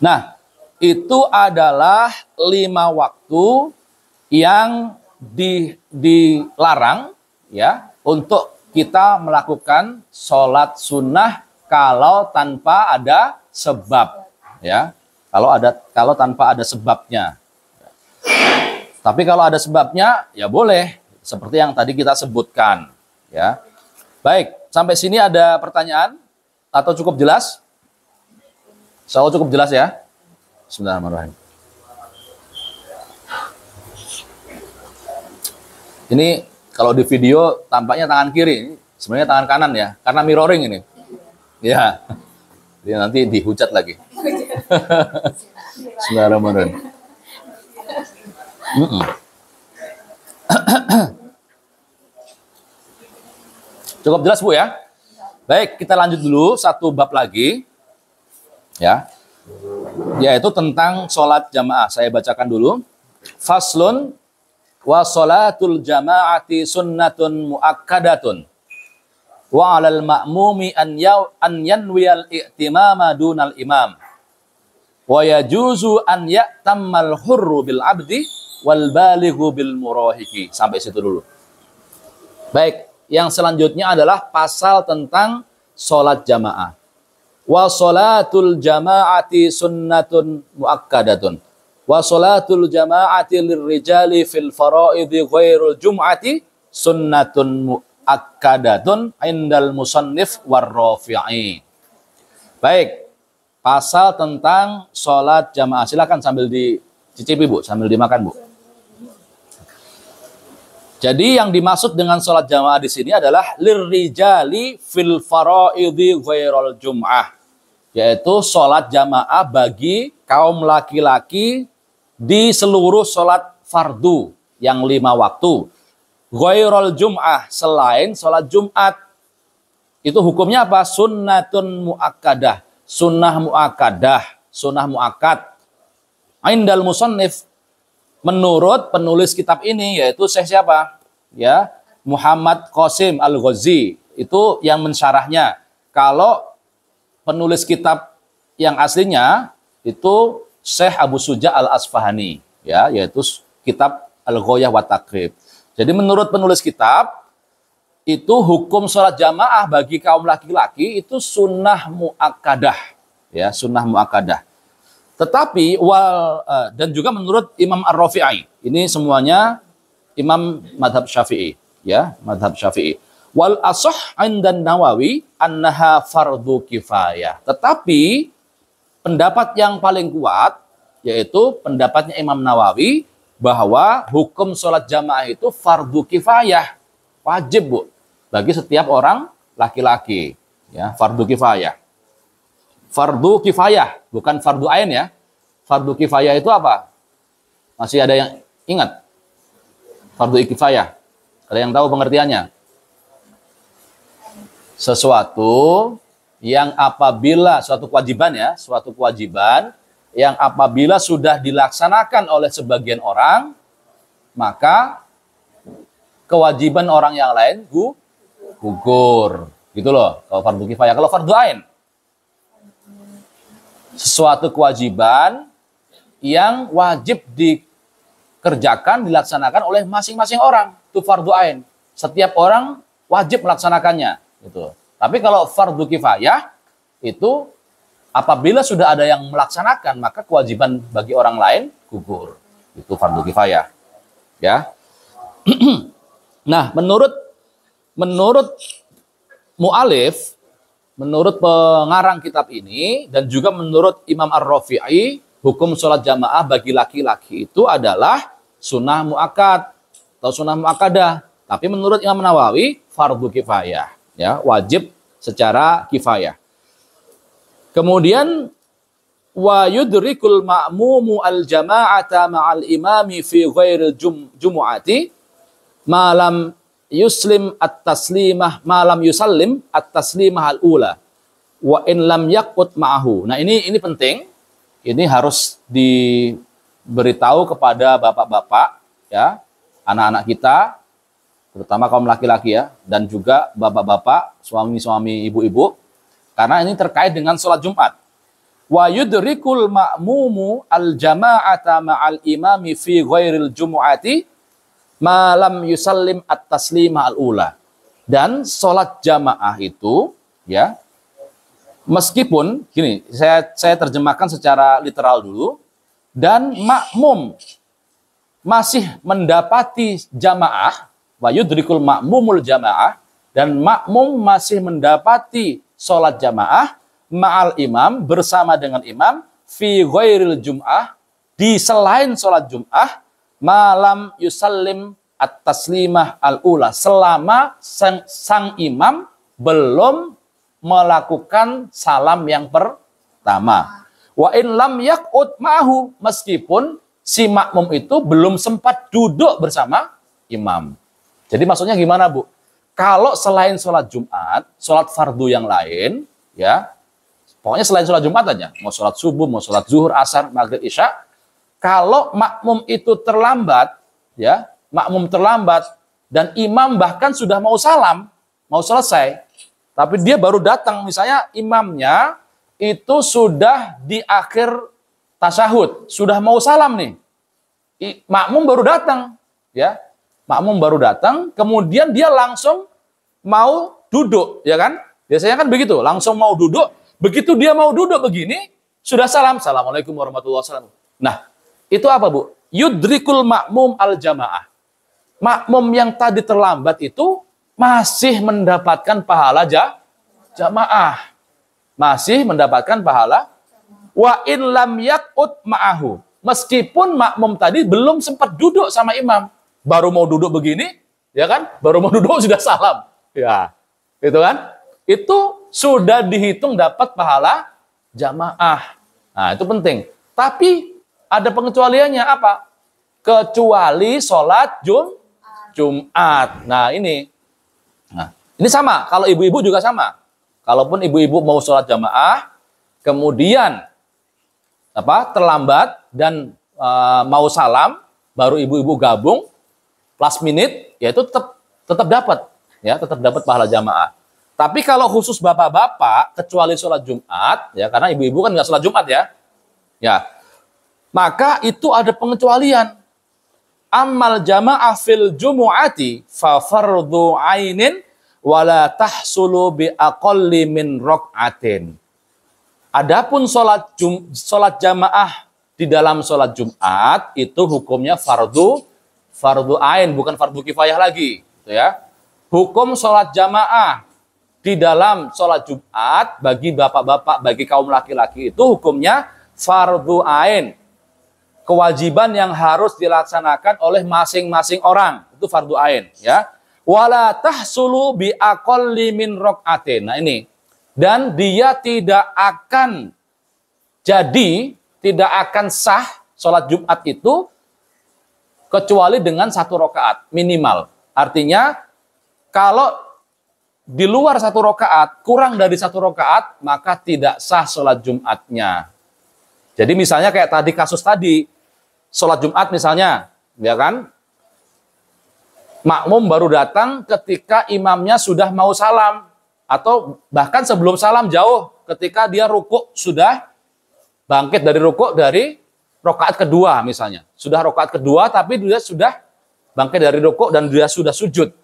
Nah, itu adalah 5 waktu yang dilarang ya untuk kita melakukan sholat sunnah kalau tanpa ada sebab, ya. Kalau tanpa ada sebabnya. Tapi kalau ada sebabnya, ya boleh. Seperti yang tadi kita sebutkan, ya. Baik, sampai sini ada pertanyaan atau cukup jelas? Cukup jelas ya. Bismillahirrahmanirrahim. Ini kalau di video tampaknya tangan kiri, sebenarnya tangan kanan ya, karena mirroring ini. Ya. Jadi nanti dihujat lagi. Bismillahirrahmanirrahim. Cukup jelas Bu ya? Baik, kita lanjut dulu satu bab lagi. Ya. Yaitu tentang sholat jamaah. Saya bacakan dulu. Faslun wa sholatul jama'ati sunnatun muakkadatun. Wa 'alal ma'mumi an yanwiyal i'timama dunal imam. Wa yajuzu an ya'tammal hurru bil 'abdi wal balighu bil murahiki. Sampai situ dulu. Baik, yang selanjutnya adalah pasal tentang sholat jamaah. Wa sholatul jama'ati sunnatun muakkadatun. Wa sholatul jama'ati lirrijali fil fara'idhi ghairul jum'ati sunnatun muakkadatun indal musannif war-rafi'i. Baik, pasal tentang sholat jamaah. Silakan sambil dicicipi Bu, sambil dimakan Bu. Jadi yang dimaksud dengan sholat jamaah di sini adalah lirrijali fil fara'idhi ghairul jum'ah. Yaitu sholat jamaah bagi kaum laki-laki di seluruh sholat fardu yang 5 waktu. Ghairul jum'ah, selain sholat Jumat. Itu hukumnya apa? Sunnatun muakkadah. Sunnah muakkadah. Sunnah muakkad. Indal musannif, menurut penulis kitab ini, yaitu Syekh siapa? Ya, Muhammad Qasim Al-Ghazi. Itu yang mensyarahnya. Kalau penulis kitab yang aslinya itu Syekh Abu Suja Al-Asfahani, ya, yaitu kitab Al-Ghayah wa Taqrib. Jadi menurut penulis kitab, itu hukum sholat jamaah bagi kaum laki-laki itu sunnah muakkadah, ya, sunnah muakkadah. Tetapi dan juga menurut Imam Ar-Rafi'i, ini semuanya Imam madhab Syafi'i, ya, madhab Syafi'i. Wal ashah 'indan Nawawi annaha fardhu kifayah. Tetapi pendapat yang paling kuat yaitu pendapatnya Imam Nawawi bahwa hukum sholat jamaah itu fardhu kifayah, wajib, Bu, bagi setiap orang laki-laki, ya, fardhu kifayah. Fardhu kifayah, bukan fardhu ain, ya. Fardhu kifayah itu apa? Masih ada yang ingat? Fardhu kifayah. Ada yang tahu pengertiannya? Sesuatu yang apabila suatu kewajiban, ya, suatu kewajiban yang apabila sudah dilaksanakan oleh sebagian orang, maka kewajiban orang yang lain gugur. Gitu loh, kalau fardhu kifayah. Kalau fardhu ain, sesuatu kewajiban yang wajib dikerjakan, dilaksanakan oleh masing-masing orang. Itu fardhu ain. Setiap orang wajib melaksanakannya. Gitu. Tapi kalau fardhu kifayah, itu apabila sudah ada yang melaksanakan, maka kewajiban bagi orang lain gugur. Itu fardhu kifayah. Ya. Nah, menurut mu'alif, menurut pengarang kitab ini, dan juga menurut Imam Ar-Rafi'i, hukum sholat jamaah bagi laki-laki itu adalah sunnah mu'akkad atau sunnah mu'akkadah. Tapi menurut Imam Nawawi, fardhu kifayah, ya, wajib secara kifayah. Kemudian wa yudrikul ma'mumu al-jama'ata ma'al imami fi ghairil jumu'ati malam yuslim at-taslimah malam yusallim at-taslimah al-ula wa in lam yaqut ma'ahu. Nah, ini penting. Ini harus diberitahu kepada bapak-bapak, ya, anak-anak kita, terutama kaum laki-laki, ya, dan juga bapak-bapak, suami-suami, ibu-ibu, karena ini terkait dengan sholat Jumat. Wa yudrikul ma'mumu al-jama'ata ma'al imami fi ghairil jumu'ati malam yusallim at-taslimah al-ula. Dan sholat jamaah itu, ya, meskipun, gini, saya terjemahkan secara literal dulu, dan makmum masih mendapati jamaah, wa yudrikul ma'mumul jamaah, dan makmum masih mendapati sholat jamaah ma'al imam, bersama dengan imam, fi ghairil jum'ah, di selain sholat jum'ah, malam yusallim at-taslimah al-ula, selama sang imam belum melakukan salam yang pertama. Wa in lam yaq'ud ma'ahu, meskipun si makmum itu belum sempat duduk bersama imam. Jadi maksudnya gimana, Bu? Kalau selain sholat Jumat, sholat fardu yang lain, ya, pokoknya selain sholat Jumat aja, mau sholat subuh, mau sholat zuhur, asar, maghrib, isya, kalau makmum itu terlambat, ya, makmum terlambat, dan imam bahkan sudah mau salam, mau selesai, tapi dia baru datang, misalnya imamnya itu sudah di akhir tasyahud, sudah mau salam nih, makmum baru datang, ya, makmum baru datang, kemudian dia langsung mau duduk, ya kan? Biasanya kan begitu, langsung mau duduk, begitu dia mau duduk begini, sudah salam, assalamualaikum warahmatullahi wabarakatuh. Nah, itu apa, Bu? Yudrikul makmum al-jamaah. Makmum yang tadi terlambat itu masih mendapatkan pahala jamaah. Masih mendapatkan pahala. Wa in lam yaq'ud ma'ahu. Meskipun makmum tadi belum sempat duduk sama imam. Baru mau duduk begini, ya kan? Baru mau duduk sudah salam. Ya, itu kan? Itu sudah dihitung dapat pahala jamaah. Nah, itu penting. Tapi ada pengecualiannya apa? Kecuali sholat Jumat. Nah, ini sama. Kalau ibu-ibu juga sama. Kalaupun ibu-ibu mau sholat jamaah, kemudian terlambat dan mau salam, baru ibu-ibu gabung, last minute, ya itu tetap dapat, ya, tetap dapat pahala jamaah. Tapi kalau khusus bapak-bapak, kecuali sholat Jumat, ya, karena ibu-ibu kan nggak sholat Jumat, ya, maka itu ada pengecualian. Amal jamaah fil jumu'ati fa fardhu ainin wala tahsulu bi aqalli min raq'atin. Adapun salat jamaah di dalam salat Jumat itu hukumnya fardu ain, bukan fardu kifayah lagi, gitu ya. Hukum salat jamaah di dalam salat Jumat bagi bapak-bapak, bagi kaum laki-laki itu hukumnya fardu ain. Kewajiban yang harus dilaksanakan oleh masing-masing orang, itu fardu ain, ya. Wala tahsulu bi aqalli min raq'atin. Nah ini, dan dia tidak akan sah sholat Jumat itu kecuali dengan 1 rakaat minimal. Artinya kalau di luar 1 rakaat, kurang dari 1 rakaat, maka tidak sah sholat Jumatnya. Jadi misalnya kayak tadi kasus tadi, sholat Jumat misalnya, ya kan? Makmum baru datang ketika imamnya sudah mau salam, atau bahkan sebelum salam jauh, ketika dia rukuk sudah bangkit dari rukuk dari rakaat kedua misalnya. Sudah rakaat kedua tapi dia sudah bangkit dari rukuk dan dia sudah sujud.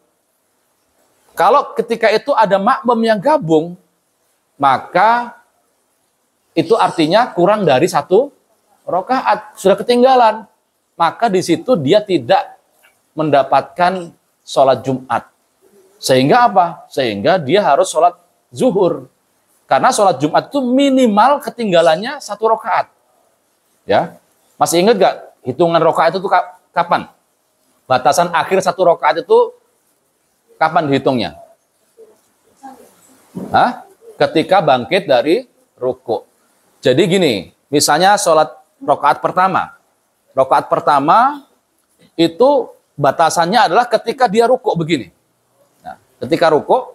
Kalau ketika itu ada makmum yang gabung, maka itu artinya kurang dari 1 rakaat, sudah ketinggalan. Maka di situ dia tidak mendapatkan sholat Jumat. Sehingga apa? Sehingga dia harus sholat zuhur. Karena sholat Jumat itu minimal ketinggalannya 1 rakaat. Ya, masih ingat gak hitungan rakaat itu kapan? Batasan akhir 1 rakaat itu kapan dihitungnya? Hah? Ketika bangkit dari rukuk. Jadi gini, misalnya sholat rakaat pertama. Rakaat pertama itu batasannya adalah ketika dia rukuk begini. Nah, ketika rukuk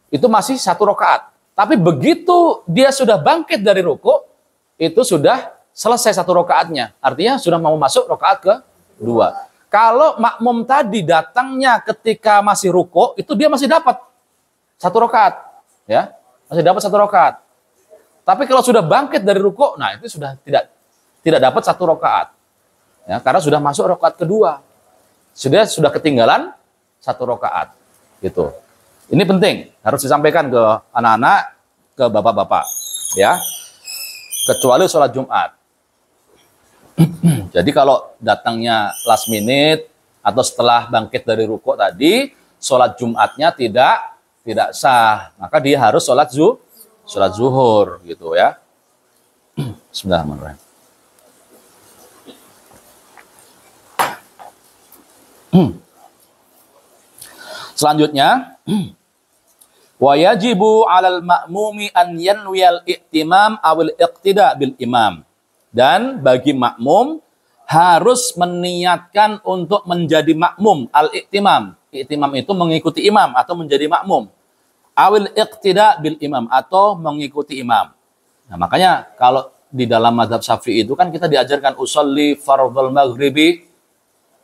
itu masih 1 rakaat. Tapi begitu dia sudah bangkit dari rukuk, itu sudah selesai 1 rakaatnya. Artinya sudah mau masuk rakaat kedua. Kalau makmum tadi datangnya ketika masih rukuk, itu dia masih dapat 1 rakaat, ya, masih dapat 1 rakaat. Tapi kalau sudah bangkit dari rukuk, nah itu sudah tidak dapat 1 rakaat, ya, karena sudah masuk rakaat kedua. Sudah ketinggalan 1 rakaat, gitu. Ini penting, harus disampaikan ke anak-anak, ke bapak-bapak, ya. Kecuali sholat Jumat. Jadi kalau datangnya last minute atau setelah bangkit dari rukuk tadi, sholat Jumatnya tidak sah, maka dia harus sholat zuhur, gitu ya. Bismillahirrahmanirrahim. Selanjutnya, wa yajibu 'alal ma'mumi an yanwiyal i'timam awil iqtida bil imam. Dan bagi makmum harus meniatkan untuk menjadi makmum, al-i'timam. I'timam itu mengikuti imam atau menjadi makmum. Awil iqtida bil imam atau mengikuti imam. Nah, makanya kalau di dalam mazhab Syafi'i itu kan kita diajarkan usolli fardhul maghribi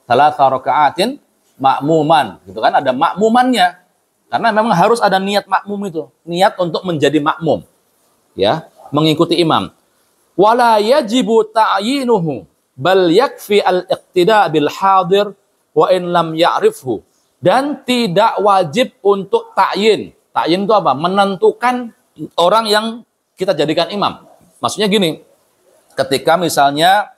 3 raka'atin makmuman, gitu kan, ada makmumannya. Karena memang harus ada niat makmum itu, niat untuk menjadi makmum, ya, mengikuti imam. Wala yajibu ta'yinuhu bal yakfi al-iqtida bil hadir wa in lam ya'rifhu. Dan tidak wajib untuk ta'yin. Ta'yin itu apa? Menentukan orang yang kita jadikan imam. Maksudnya gini, ketika misalnya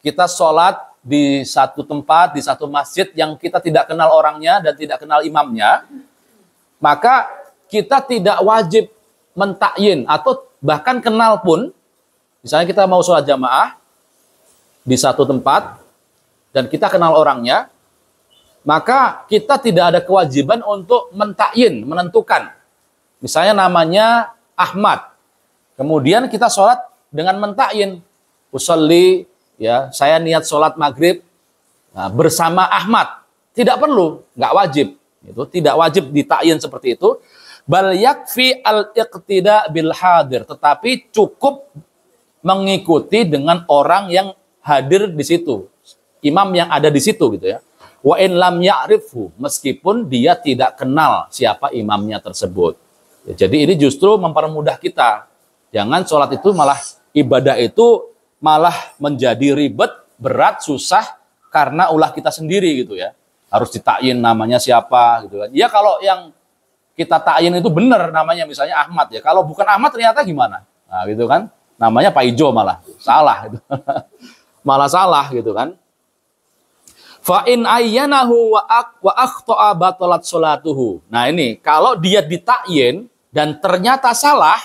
kita sholat di satu tempat, di satu masjid yang kita tidak kenal orangnya dan tidak kenal imamnya, maka kita tidak wajib mentakyin atau bahkan kenal pun. Misalnya kita mau sholat jamaah di satu tempat dan kita kenal orangnya, maka kita tidak ada kewajiban untuk mentakyin, menentukan. Misalnya namanya Ahmad, kemudian kita sholat dengan mentakyin, usolli, ya, saya niat sholat maghrib bersama Ahmad. Tidak perlu, nggak wajib. Itu tidak wajib ditakyin seperti itu. Bal yakfi al-iqtida bil hadir, tetapi cukup mengikuti dengan orang yang hadir di situ, imam yang ada di situ, gitu ya. Wa in lam ya'rifhu, meskipun dia tidak kenal siapa imamnya tersebut. Ya, jadi ini justru mempermudah kita. Jangan sholat itu malah, ibadah itu malah menjadi ribet, berat, susah karena ulah kita sendiri, gitu ya. Harus ditakyin namanya siapa, gitu kan. Ya kalau yang kita ta'yin itu benar namanya misalnya Ahmad ya. Kalau bukan Ahmad ternyata gimana? Nah, gitu kan. Namanya Pak Ijo malah salah gitu. Malah salah gitu kan. Fa in ayyanahu wa akhta'a batalat sholatuhu. Nah, ini kalau dia ditakyin dan ternyata salah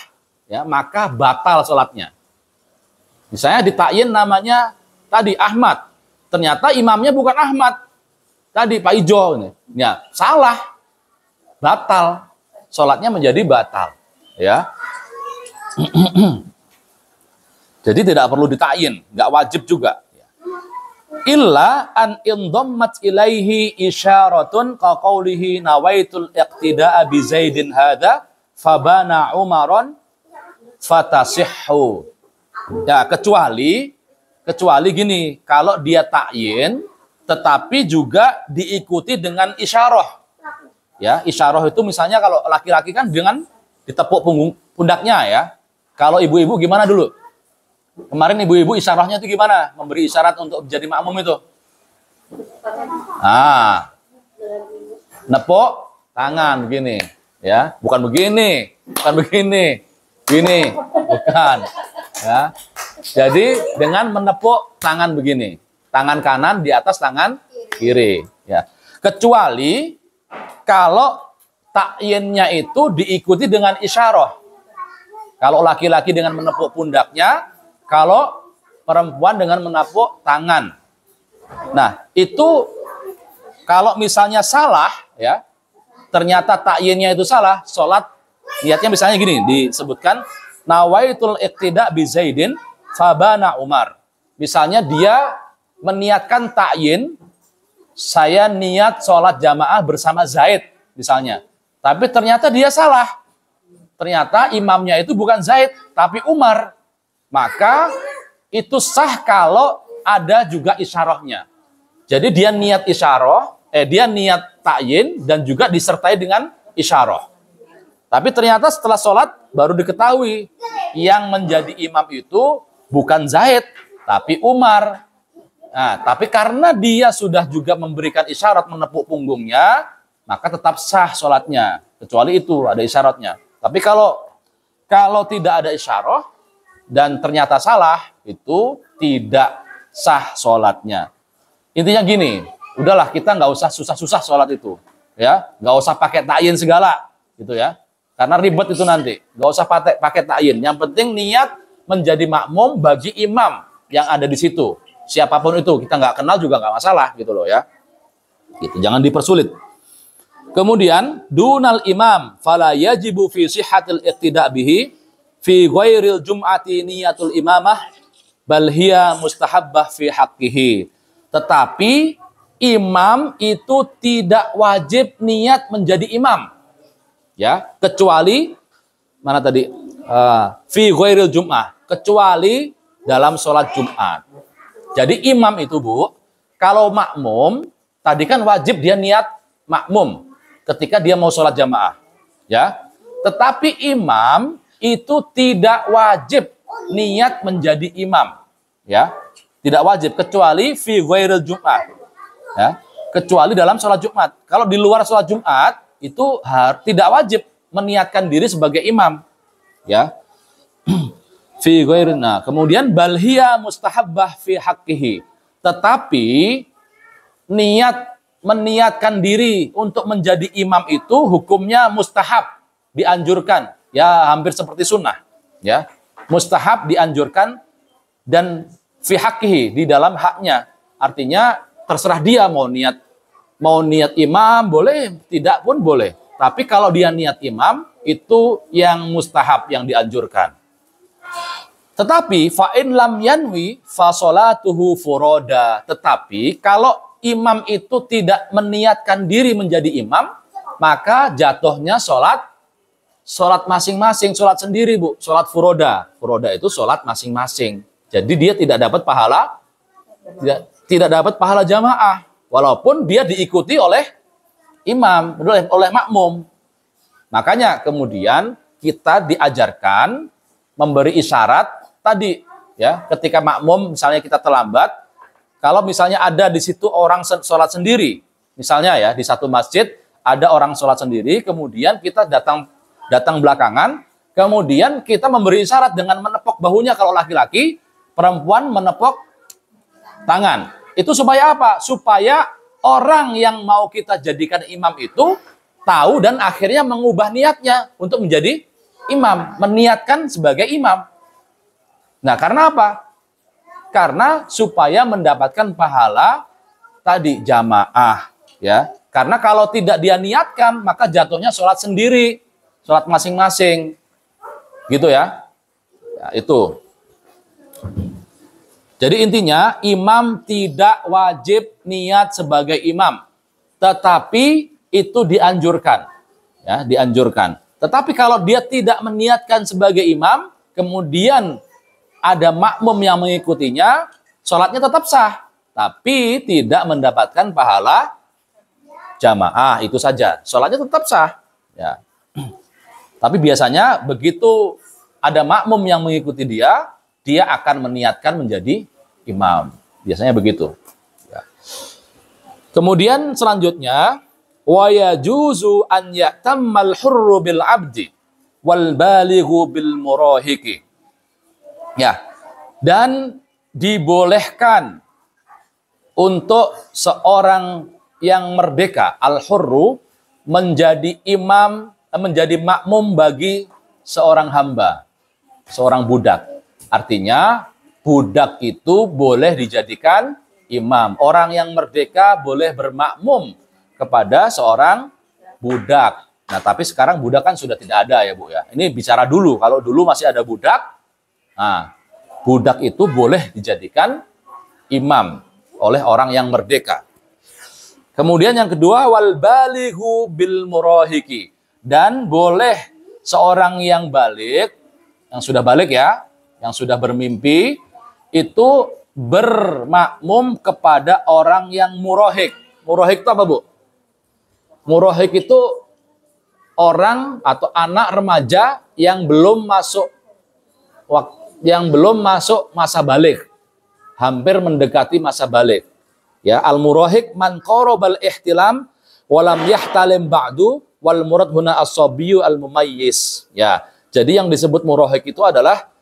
ya, maka batal sholatnya. Misalnya ditakyin namanya tadi Ahmad. Ternyata imamnya bukan Ahmad. Tadi Pak Ijo ini. Ya, salah. Batal. Sholatnya menjadi batal. Ya. Jadi tidak perlu ditakyin, nggak wajib juga. Illa an indammat ilaihi isyaratun ka qawlihi nawaitul iqtida'a bi Zaidin hadza fabana Umaron fatasihhu. Ya, kecuali gini, kalau dia takyin tetapi juga diikuti dengan isyarah. Ya, isyarah itu misalnya kalau laki-laki kan dengan ditepuk pundaknya ya. Kalau ibu-ibu gimana dulu? Kemarin ibu-ibu isyarahnya itu gimana? Memberi isyarat untuk jadi makmum itu. Nepuk tangan begini, ya. Bukan begini, gini, bukan. Ya. Jadi dengan menepuk tangan begini, tangan kanan di atas tangan kiri, ya. Kecuali kalau takyinnya itu diikuti dengan isyarah. Kalau laki-laki dengan menepuk pundaknya, kalau perempuan dengan menepuk tangan. Nah, itu kalau misalnya salah, ya, ternyata takyinnya itu salah, sholat, niatnya misalnya gini, disebutkan, nawaitul iqtida' bi Zaidin fabana Umar. Misalnya dia meniatkan takyin, saya niat sholat jamaah bersama Zaid, misalnya. Tapi ternyata dia salah. Ternyata imamnya itu bukan Zaid, tapi Umar. Maka itu sah kalau ada juga isyarahnya. Jadi dia niat isyarah, dia niat takyin dan juga disertai dengan isyarah. Tapi ternyata setelah sholat baru diketahui yang menjadi imam itu bukan Zaid, tapi Umar. Nah, tapi karena dia sudah juga memberikan isyarat menepuk punggungnya, maka tetap sah sholatnya. Kecuali itu ada isyaratnya. Tapi kalau tidak ada isyarah dan ternyata salah, itu tidak sah sholatnya. Intinya gini, udahlah kita nggak usah susah-susah sholat itu, ya, nggak usah pakai takyin segala, gitu ya, karena ribet itu nanti. Nggak usah pakai takyin. Yang penting niat menjadi makmum bagi imam yang ada di situ. Siapapun itu, kita nggak kenal juga nggak masalah, gitu loh ya. Gitu, jangan dipersulit. Kemudian dunal imam fala yajibu fi sihhatil iqtida' bihi fi ghairil jum'ati niyatul imamah bal hiya mustahabbah fi haqqihi. Tetapi imam itu tidak wajib niat menjadi imam. Ya, kecuali mana tadi? Fi ghairil jum'ah, kecuali dalam sholat Jumat. Jadi imam itu, Bu, kalau makmum tadi kan wajib dia niat makmum ketika dia mau sholat jamaah. Ya. Tetapi imam itu tidak wajib niat menjadi imam, ya, tidak wajib kecuali fi ghairil Jumat, ya, kecuali dalam sholat Jumat. Kalau di luar sholat Jumat itu tidak wajib meniatkan diri sebagai imam, ya. Fi ghairil. Nah, kemudian balhiya mustahabbah fi haqqihi. Tetapi meniatkan diri untuk menjadi imam itu hukumnya mustahab, dianjurkan. Ya, hampir seperti sunnah, ya. Mustahab dianjurkan dan fi haqqihi, di dalam haknya. Artinya terserah dia mau niat imam boleh, tidak pun boleh. Tapi kalau dia niat imam itu yang mustahab, yang dianjurkan. Tetapi fa in lam yanwi fa sholatuhu furoda. Tetapi kalau imam itu tidak meniatkan diri menjadi imam, maka jatuhnya sholat masing-masing, sholat sendiri, Bu. Sholat furoda. Furoda itu sholat masing-masing. Jadi dia tidak dapat pahala jamaah. Walaupun dia diikuti oleh imam, oleh makmum. Makanya kemudian kita diajarkan memberi isyarat tadi, ya, ketika makmum misalnya kita terlambat, kalau misalnya ada di situ orang sholat sendiri, misalnya ya di satu masjid ada orang sholat sendiri, kemudian kita datang belakangan, kemudian kita memberi isyarat dengan menepuk bahunya kalau laki-laki, perempuan menepuk tangan. Itu supaya apa? Supaya orang yang mau kita jadikan imam itu tahu dan akhirnya mengubah niatnya untuk menjadi imam, meniatkan sebagai imam. Nah, karena apa? Karena supaya mendapatkan pahala tadi jamaah, ya. Karena kalau tidak dia niatkan, maka jatuhnya sholat sendiri, sholat masing-masing, gitu ya. Ya, itu. Jadi intinya imam tidak wajib niat sebagai imam, tetapi itu dianjurkan, ya, dianjurkan. Tetapi kalau dia tidak meniatkan sebagai imam, kemudian ada makmum yang mengikutinya, sholatnya tetap sah, tapi tidak mendapatkan pahala jamaah, itu saja. Sholatnya tetap sah. Ya. Tapi biasanya begitu ada makmum yang mengikuti dia, dia akan meniatkan menjadi imam. Biasanya begitu. Ya. Kemudian selanjutnya, wa yajuzu an ya'tammal hurru bil abdi wal balighu bil murahiqi. Ya. Dan dibolehkan untuk seorang yang merdeka, al-hurru, menjadi imam, menjadi makmum bagi seorang hamba, seorang budak. Artinya, budak itu boleh dijadikan imam. Orang yang merdeka boleh bermakmum kepada seorang budak. Nah, tapi sekarang budak kan sudah tidak ada ya, Bu ya. Ini bicara dulu, kalau dulu masih ada budak, nah, budak itu boleh dijadikan imam oleh orang yang merdeka. Kemudian yang kedua, wal balighu bil murahiqi, dan boleh seorang yang balik, yang sudah balik ya, yang sudah bermimpi, itu bermakmum kepada orang yang murahiq. Murahiq itu apa, Bu? Murahiq itu orang atau anak remaja yang belum masuk masa balik, hampir mendekati masa balik. Ya, al-murahiq man qarabal ihtilam walam yahtalim ba'du wal murad huna as-sabiyyu al-mumayyiz. Ya, jadi yang disebut murahiq itu adalah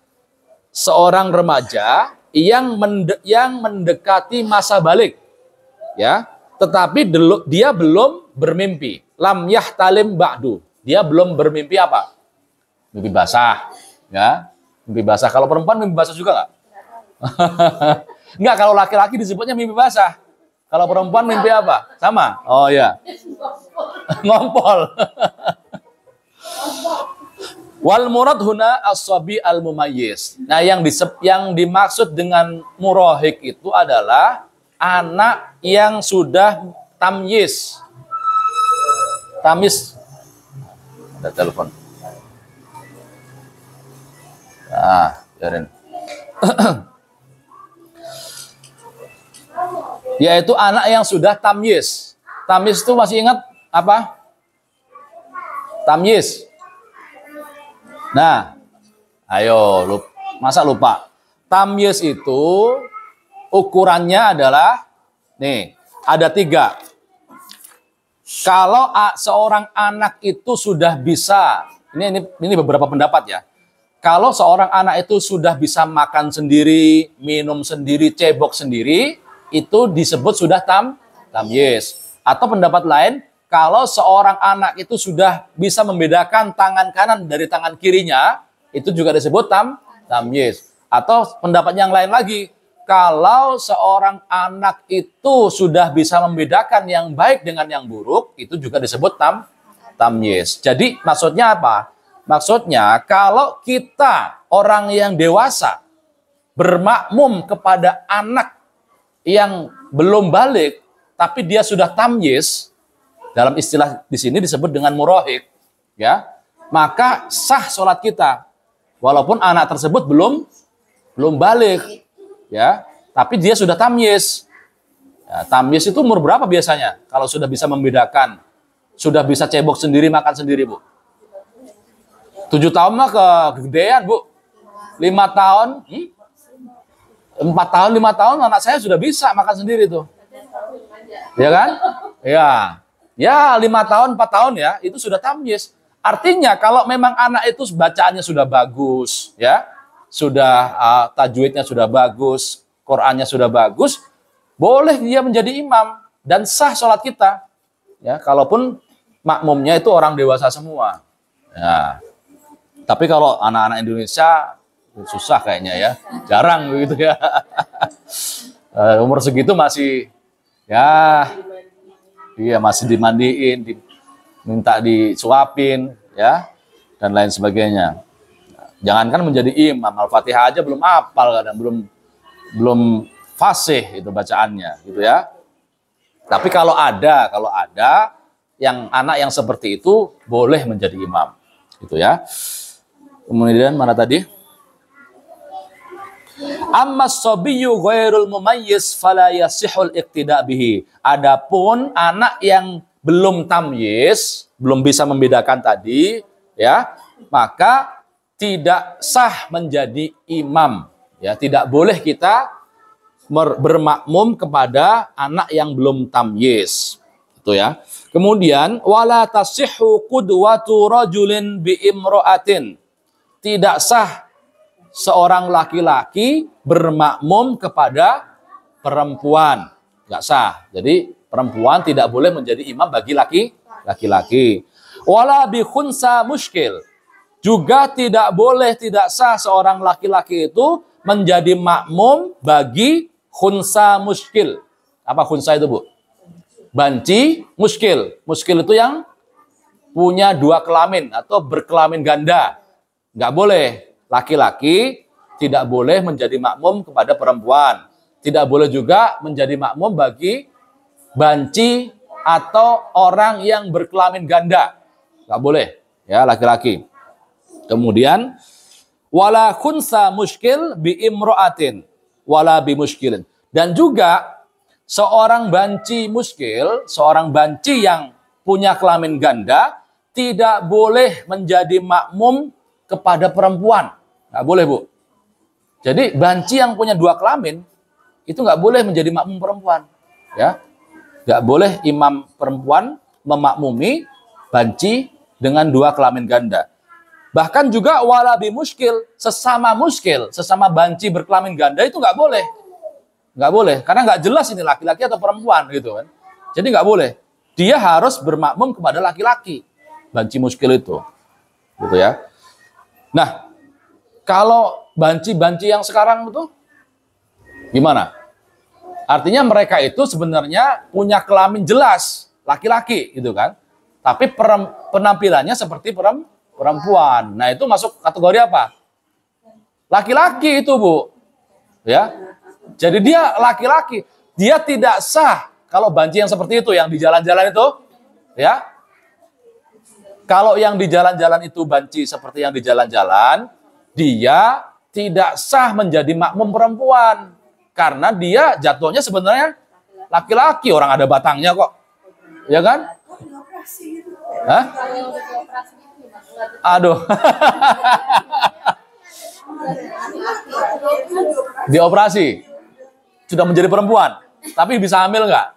seorang remaja yang mendekati masa balik. Ya, tetapi dia belum bermimpi. Lam yahtalim ba'du. Dia belum bermimpi apa? Mimpi basah, ya. Mimpi basah. Kalau perempuan mimpi basah juga nggak? Enggak, kalau laki-laki disebutnya mimpi basah. Kalau perempuan mimpi apa? Sama? Oh ya. Ngompol. Wal murad huna as-sabi al-mumayyiz. Nah, yang dimaksud dengan murahiq itu adalah anak yang sudah tamyiz. Tamis. Ada telepon. Nah, biarin. Yaitu anak yang sudah tamyiz. Tamyiz itu masih ingat apa? Tamyiz. Nah, ayo, masa lupa? Tamyiz itu ukurannya adalah, nih, ada 3. Kalau seorang anak itu sudah bisa, ini beberapa pendapat ya. Kalau seorang anak itu sudah bisa makan sendiri, minum sendiri, cebok sendiri, itu disebut sudah tamyiz. Atau pendapat lain, kalau seorang anak itu sudah bisa membedakan tangan kanan dari tangan kirinya, itu juga disebut tamyiz. Atau pendapat yang lain lagi, kalau seorang anak itu sudah bisa membedakan yang baik dengan yang buruk, itu juga disebut tamyiz. Jadi maksudnya apa? Maksudnya kalau kita orang yang dewasa bermakmum kepada anak yang belum balik, tapi dia sudah tamyiz, dalam istilah di sini disebut dengan murahiq, ya, maka sah sholat kita, walaupun anak tersebut belum balik, ya, tapi dia sudah tamyiz. Ya, tamyiz itu umur berapa biasanya? Kalau sudah bisa membedakan, sudah bisa cebok sendiri, makan sendiri, Bu. 7 tahun mah kegedean, Bu. 5 tahun, 4 tahun, 5 tahun anak saya sudah bisa makan sendiri tuh. Ya kan? Ya. Ya 5 tahun, 4 tahun ya, itu sudah tamyiz. Artinya kalau memang anak itu bacaannya sudah bagus, ya, sudah tajwidnya sudah bagus, Qur'annya sudah bagus, boleh dia menjadi imam dan sah sholat kita. Ya, kalaupun makmumnya itu orang dewasa semua. Ya. Tapi kalau anak-anak Indonesia susah kayaknya ya, jarang begitu ya. Umur segitu masih ya, iya masih dimandiin, minta disuapin, ya, dan lain sebagainya. Jangankan menjadi imam, Al-Fatihah aja belum hafal kadang, belum fasih itu bacaannya, gitu ya. Tapi kalau ada yang anak yang seperti itu boleh menjadi imam, gitu ya. Kemudian mana tadi? Ammas sabiyyu ghairul mumayyiz fala yasihul iqtida bihi. Adapun anak yang belum tamyiz, belum bisa membedakan tadi, ya, maka tidak sah menjadi imam, ya, tidak boleh kita bermakmum kepada anak yang belum tamyiz. Itu ya. Kemudian wala tasihhu qudwatu rajulin bi imra'atin. Tidak sah seorang laki-laki bermakmum kepada perempuan. Nggak sah. Jadi perempuan tidak boleh menjadi imam bagi laki-laki. Wala bi khunsa muskil. Juga tidak boleh, tidak sah seorang laki-laki itu menjadi makmum bagi khunsa muskil. Apa khunsa itu, Bu? Banci muskil. Muskil itu yang punya 2 kelamin atau berkelamin ganda. Nggak boleh. Laki-laki tidak boleh menjadi makmum kepada perempuan. Tidak boleh juga menjadi makmum bagi banci atau orang yang berkelamin ganda. Nggak boleh, ya, laki-laki. Kemudian wala khunsa muskil bi imra'atin wala bi muskilin. Dan juga seorang banci muskil, seorang banci yang punya kelamin ganda tidak boleh menjadi makmum kepada perempuan. Nggak boleh, Bu. Jadi banci yang punya 2 kelamin itu nggak boleh menjadi makmum perempuan. Ya, nggak boleh imam perempuan memakmumi banci dengan 2 kelamin ganda. Bahkan juga walabi muskil, sesama banci berkelamin ganda itu nggak boleh. Nggak boleh, karena nggak jelas ini laki-laki atau perempuan gitu kan. Jadi nggak boleh. Dia harus bermakmum kepada laki-laki, banci muskil itu. Gitu ya. Nah, kalau banci-banci yang sekarang itu gimana? Artinya mereka itu sebenarnya punya kelamin jelas, laki-laki gitu kan. Tapi penampilannya seperti perempuan. Nah, itu masuk kategori apa? Laki-laki itu, Bu. Ya. Jadi dia laki-laki. Dia tidak sah kalau banci yang seperti itu, yang di jalan-jalan itu, ya. Kalau yang di jalan-jalan itu banci seperti yang di jalan-jalan, dia tidak sah menjadi makmum perempuan. Karena dia jatuhnya sebenarnya laki-laki, orang ada batangnya kok. Ya kan? Hah? Aduh. Dioperasi. Sudah menjadi perempuan. Tapi bisa hamil nggak?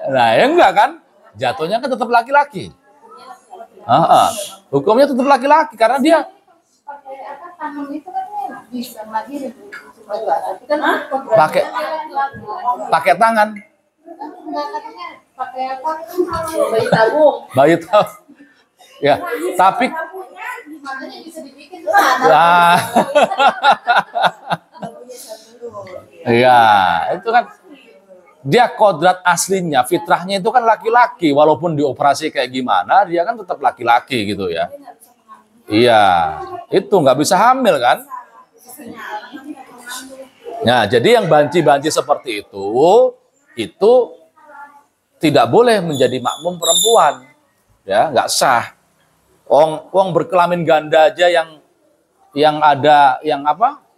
Nah, ya enggak kan? Jatuhnya kan tetap laki-laki. Hukumnya tetap laki-laki karena dia pakai tangan. Bayi tabung. Ya, tapi nah, ya, itu kan dia kodrat aslinya, fitrahnya itu kan laki-laki, walaupun dioperasi kayak gimana, dia kan tetap laki-laki gitu ya. Iya, itu nggak bisa hamil kan? Nah, jadi yang banci-banci seperti itu tidak boleh menjadi makmum perempuan, ya, nggak sah. Wong berkelamin ganda aja yang ada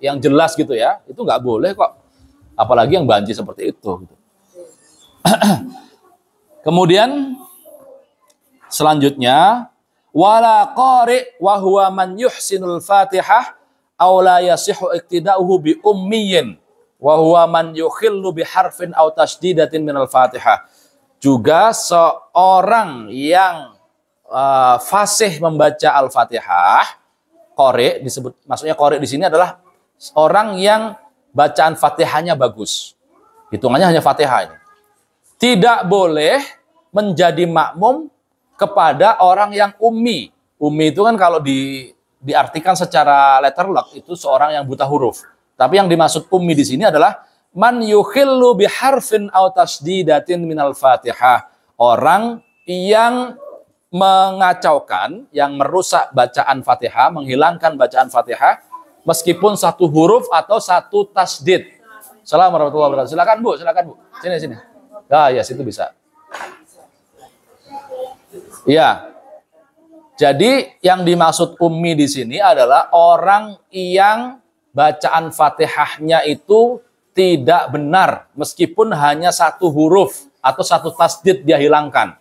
yang jelas gitu ya, itu nggak boleh kok. Apalagi yang banci seperti itu. Gitu. Kemudian selanjutnya wala qari wa huwa man yuhsinul Fatihah aw la yasihu iqtida'uhu bi ummiyin wa huwa man yukhillu bi harfin aw tasdidatin minal Fatihah. juga seorang yang fasih membaca Al-Fatihah, qori disebut, maksudnya qori di sini adalah orang yang bacaan Fatihahnya bagus. Hitungannya hanya Fatihah ini. Tidak boleh menjadi makmum kepada orang yang ummi. Ummi itu kan kalau diartikan secara letterlock itu seorang yang buta huruf. Tapi yang dimaksud ummi di sini adalah man yukhillu biharfin aw tasdidatin minal Fatihah. Orang yang mengacaukan, yang merusak bacaan Fatihah, menghilangkan bacaan Fatihah, meskipun satu huruf atau satu tasdid. Assalamualaikum warahmatullahi wabarakatuh. Silakan Bu, silakan Bu. Sini. Ah ya, situ bisa. Ya. Jadi yang dimaksud ummi di sini adalah orang yang bacaan Fatihahnya itu tidak benar, meskipun hanya satu huruf atau satu tasdid dia hilangkan.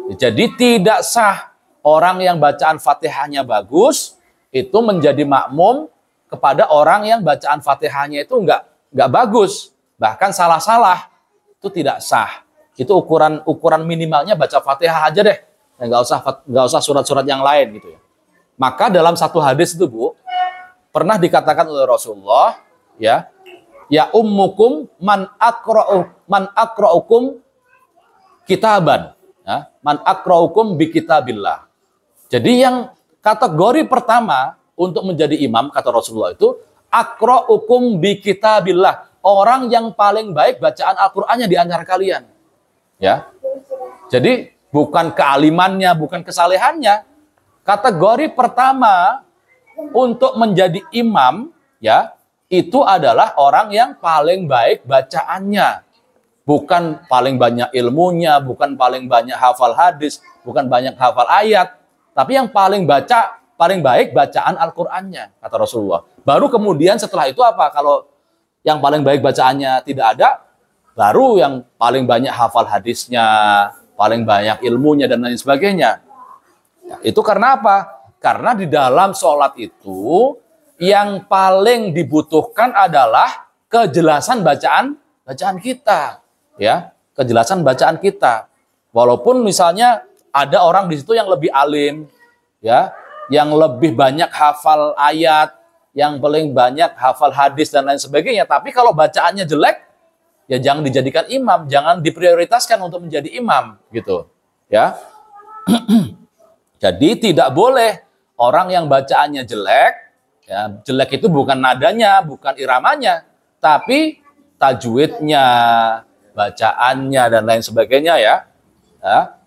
Jadi tidak sah orang yang bacaan Fatihahnya bagus itu menjadi makmum kepada orang yang bacaan Fatihahnya itu enggak bagus, bahkan salah-salah. Itu tidak sah. Itu ukuran minimalnya baca Fatihah aja deh. Enggak usah surat-surat yang lain gitu ya. Maka dalam satu hadis itu Bu, pernah dikatakan oleh Rasulullah, ya ummukum man aqra'ukum kitaban. Ya, man aqra'ukum bi kitabillah. Jadi yang kategori pertama untuk menjadi imam kata Rasulullah itu aqra'ukum bi kitabillah. Orang yang paling baik bacaan Al-Qur'annya di antara kalian. Ya. Jadi bukan kealimannya, bukan kesalehannya. Kategori pertama untuk menjadi imam ya, itu adalah orang yang paling baik bacaannya. Bukan paling banyak ilmunya, bukan paling banyak hafal hadis, bukan banyak hafal ayat, tapi yang paling baik bacaan Al-Qur'annya, kata Rasulullah. Baru kemudian setelah itu apa? Kalau yang paling baik bacaannya tidak ada, baru yang paling banyak hafal hadisnya, paling banyak ilmunya dan lain sebagainya. Ya, itu karena apa? Karena di dalam sholat itu yang paling dibutuhkan adalah kejelasan bacaan kita. Ya, kejelasan bacaan kita. Walaupun misalnya ada orang di situ yang lebih alim, ya, yang lebih banyak hafal ayat, yang paling banyak hafal hadis dan lain sebagainya, tapi kalau bacaannya jelek, ya jangan dijadikan imam, jangan diprioritaskan untuk menjadi imam, gitu. Ya. Jadi tidak boleh orang yang bacaannya jelek, ya, jelek itu bukan nadanya, bukan iramanya, tapi tajwidnya, bacaannya dan lain sebagainya ya,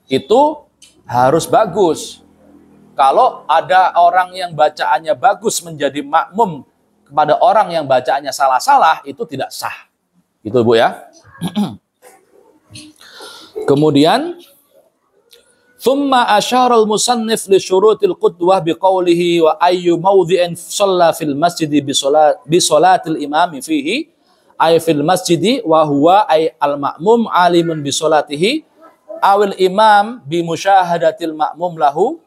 itu harus bagus. Kalau ada orang yang bacaannya bagus menjadi makmum kepada orang yang bacaannya salah-salah, itu tidak sah. Gitu Bu ya. Kemudian thumma asyara al-musannif li syurutil qudwah biqaulihi wa ayyu mawdhi'in shalla fil masjid bi shalatil imami fihi ay fil masjidi wa huwa ay al-ma'mum alimun bi sholatihi awil imam bi musyahadatil ma'mum lahu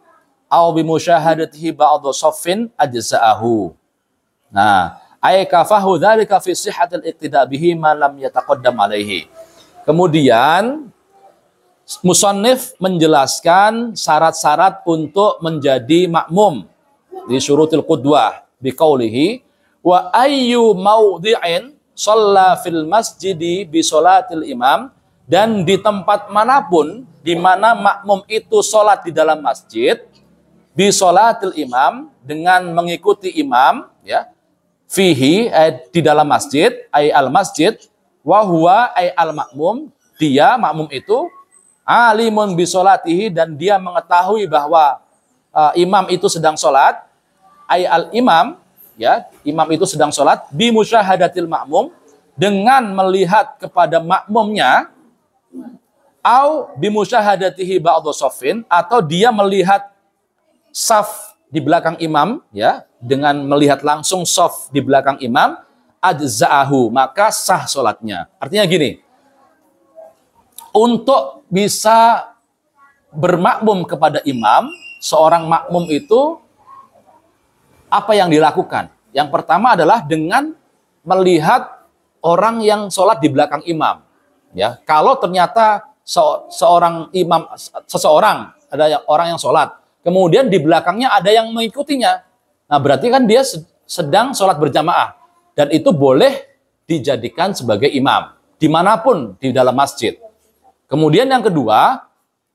aw bi musyahadatihi ba'd shaffin ajza'ahu. Nah, ay kafahu dzalika fi sihhatil iqtida' bihi ma lam yataqaddam alaihi. Kemudian musannif menjelaskan syarat-syarat untuk menjadi makmum di syurutil qudwah bi qaulihi wa ayyu mawdhi'in shalla fil masjidi bi sholatil imam, dan di tempat manapun di mana makmum itu sholat di dalam masjid bi sholatil imam, dengan mengikuti imam ya, fihi di dalam masjid, ay al masjid, wa huwa ay al makmum, dia makmum itu alimun bi sholatihi, dan dia mengetahui bahwa imam itu sedang sholat, ay al imam ya, imam itu sedang sholat, bi musyahadatil makmum, dengan melihat kepada makmumnya, au bi musyahadatihi ba'dhu shaffin, atau dia melihat saf di belakang imam ya, dengan melihat langsung shaf di belakang imam, ajza'ahu, maka sah sholatnya. Artinya gini, untuk bisa bermakmum kepada imam, seorang makmum itu apa yang dilakukan? Yang pertama adalah dengan melihat orang yang sholat di belakang imam. Ya, kalau ternyata seorang imam, seseorang, orang yang sholat, kemudian di belakangnya ada yang mengikutinya. Nah, berarti kan dia sedang sholat berjamaah. Dan itu boleh dijadikan sebagai imam, dimanapun di dalam masjid. Kemudian yang kedua,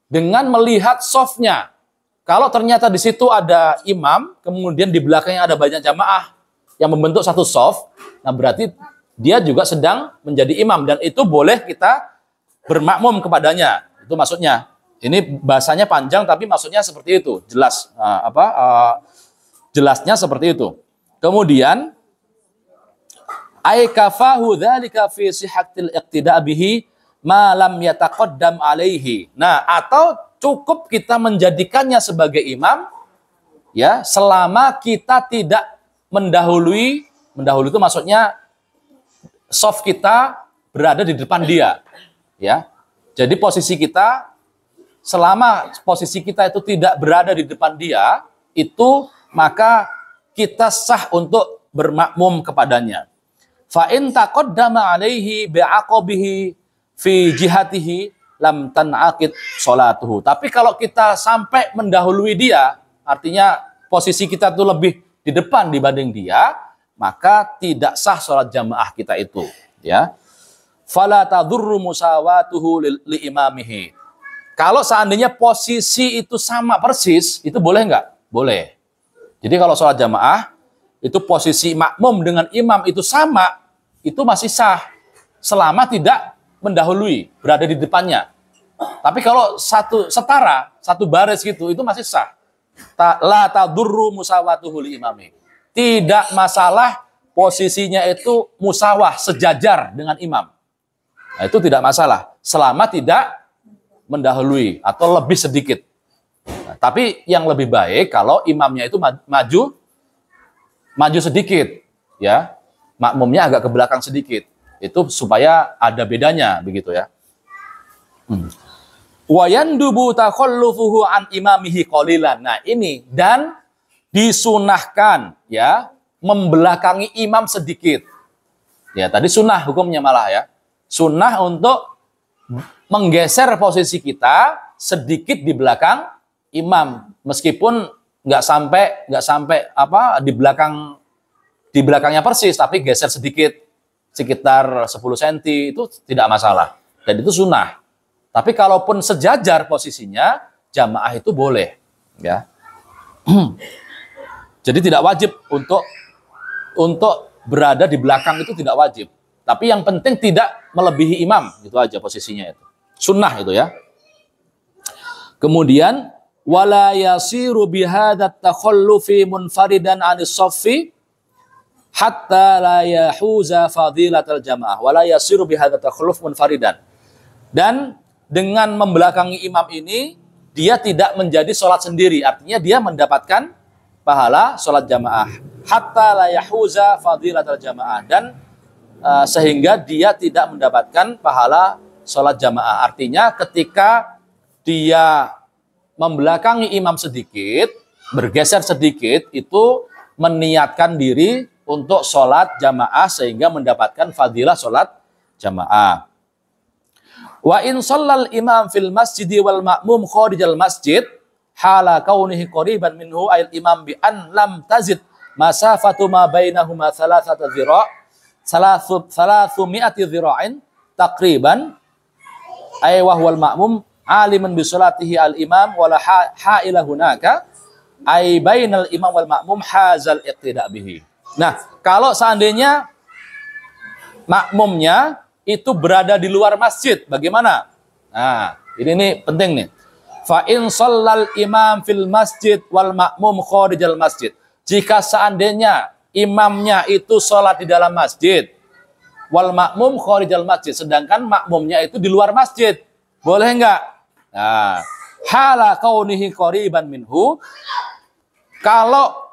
dengan melihat softnya. Kalau ternyata di situ ada imam, kemudian di belakangnya ada banyak jamaah yang membentuk satu soft, nah berarti dia juga sedang menjadi imam. Dan itu boleh kita bermakmum kepadanya. Itu maksudnya. Ini bahasanya panjang tapi maksudnya seperti itu. Jelas jelasnya seperti itu. Kemudian ay kafahu dzalika fi sihhatil iqtida' bihi ma lam yataqaddam alaihi. Nah, atau cukup kita menjadikannya sebagai imam ya, selama kita tidak mendahului itu maksudnya soft kita berada di depan dia. Ya. Jadi posisi kita, selama posisi kita itu tidak berada di depan dia, itu maka kita sah untuk bermakmum kepadanya. Fa in taqaddama alaihi bi'aqabihi fi jihatihi lam tan'aqid sholatuhu. Tapi kalau kita sampai mendahului dia, artinya posisi kita itu lebih di depan dibanding dia, maka tidak sah sholat jamaah kita itu, ya. Fala tadurru musawatuhu li imamihi. Kalau seandainya posisi itu sama persis, itu boleh nggak? Boleh. Jadi kalau sholat jamaah, itu posisi makmum dengan imam itu sama, itu masih sah. Selama tidak mendahului, berada di depannya. Tapi kalau setara, satu baris gitu, itu masih sah. La tadurru musawatuhu li imamihi. Tidak masalah posisinya itu musawah, sejajar dengan imam. Nah, itu tidak masalah, selama tidak mendahului atau lebih sedikit. Nah, tapi yang lebih baik kalau imamnya itu maju sedikit, ya, makmumnya agak ke belakang sedikit. Itu supaya ada bedanya, begitu ya. Wa yandubu takhallufuhu an imamihi qalilan. Nah, ini dan disunahkan ya membelakangi imam sedikit. Ya, tadi sunnah hukumnya malah ya. Sunnah untuk menggeser posisi kita sedikit di belakang imam, meskipun nggak sampai di belakangnya persis, tapi geser sedikit sekitar 10 cm itu tidak masalah. Dan itu sunnah. Tapi kalaupun sejajar posisinya, jamaah itu boleh, ya. Jadi tidak wajib untuk berada di belakang, itu tidak wajib. Tapi yang penting tidak melebihi imam, gitu aja posisinya itu. Sunnah itu ya. Kemudian wala yasiru bihadat takhallufi munfaridan 'anis shaffi hatta la yahuza fadilatal jamaah. Wala yasiru bihadat takhalluf munfaridan. Dan dengan membelakangi imam ini, dia tidak menjadi sholat sendiri. Artinya dia mendapatkan pahala sholat jamaah. Hatta la yahuza fadilatal jamaah. Dan sehingga dia tidak mendapatkan pahala sholat jamaah. Artinya ketika dia membelakangi imam sedikit, bergeser sedikit, itu meniatkan diri untuk sholat jamaah sehingga mendapatkan fadilah sholat jamaah. Wa in shallal imam fil masjidi wal ma'mum kharijal masjid hala kaunihi qariban minhu ayil imam bi an lam tazid masafatu ma bainahuma thalathata dhira' mi'ati dhira'in takriban ay wa huwal ma'mum aliman bi salatihi al imam wala ha'ila hunaka ay bainal imam wal ma'mum hazal iqtida' bihi. Nah, kalau seandainya makmumnya itu berada di luar masjid, bagaimana? Nah, ini penting nih. Fa in shallal imam fil masjid wal ma'mum kharijal masjid. Jika seandainya imamnya itu sholat di dalam masjid, wal ma'mum kharijal masjid, sedangkan makmumnya itu di luar masjid, boleh enggak? Nah, hala kaunihi qariban minhu, kalau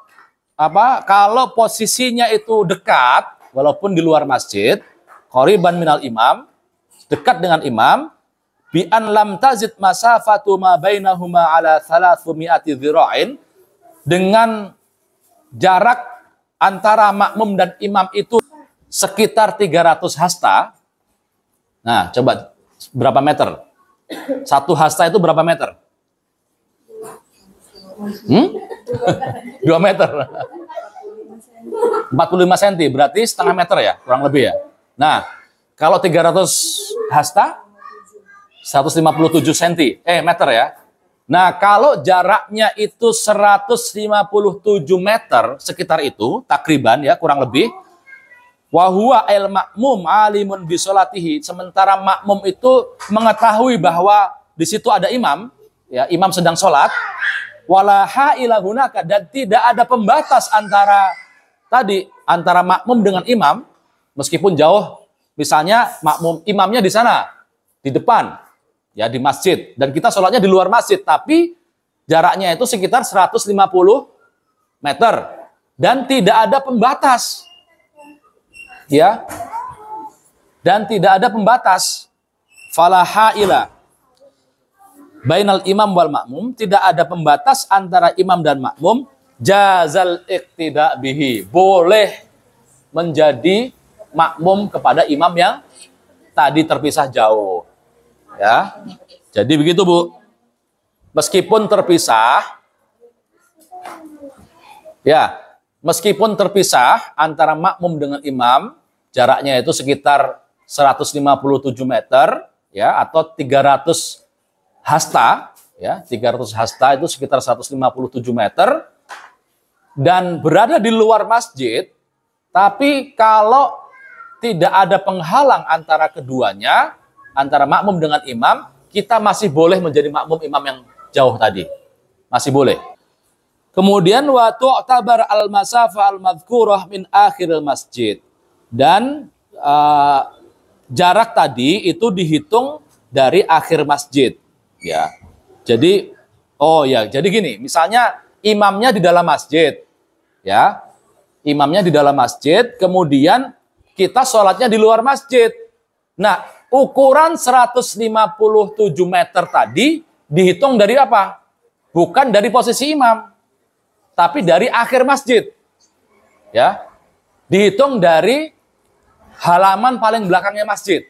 posisinya itu dekat walaupun di luar masjid, qariban minal imam, dekat dengan imam, bi an lam tazid masafatu ma bainahuma ala 300 dhira'in, dengan jarak antara makmum dan imam itu sekitar 300 hasta. Nah, coba berapa meter? 1 hasta itu berapa meter? 2 meter. 45 cm, berarti setengah meter ya, kurang lebih ya. Nah, kalau 300 hasta, 157 meter ya. Nah, kalau jaraknya itu 157 meter, sekitar itu, takriban ya, kurang lebih. Wahuwa el makmum alimun bisolatihi. Sementara makmum itu mengetahui bahwa di situ ada imam, ya, imam sedang sholat. Walaha ilahunaka, dan tidak ada pembatas antara tadi, antara makmum dengan imam, meskipun jauh, misalnya makmum imamnya di sana, di depan, ya di masjid, dan kita sholatnya di luar masjid, tapi jaraknya itu sekitar 150 meter, dan tidak ada pembatas, ya, dan tidak ada pembatas. Falaha ilah bainal imam wal makmum, tidak ada pembatas antara imam dan makmum. Jazal iqtida bihi, boleh menjadi makmum kepada imam yang tadi terpisah jauh, ya. Jadi begitu, Bu. Meskipun terpisah, ya, meskipun terpisah antara makmum dengan imam, jaraknya itu sekitar 157 meter, ya, atau 300 hasta, ya, 300 hasta itu sekitar 157 meter, dan berada di luar masjid, tapi kalau tidak ada penghalang antara keduanya, antara makmum dengan imam, kita masih boleh menjadi makmum imam yang jauh tadi. Masih boleh. Kemudian wa tu'tabar al-masafa al-madhkurah min akhiril masjid. Dan jarak tadi itu dihitung dari akhir masjid, ya. Jadi jadi gini, misalnya imamnya di dalam masjid, ya, imamnya di dalam masjid, kemudian kita sholatnya di luar masjid. Nah, ukuran 157 meter tadi dihitung dari apa? Bukan dari posisi imam, tapi dari akhir masjid, ya, dihitung dari halaman paling belakangnya masjid,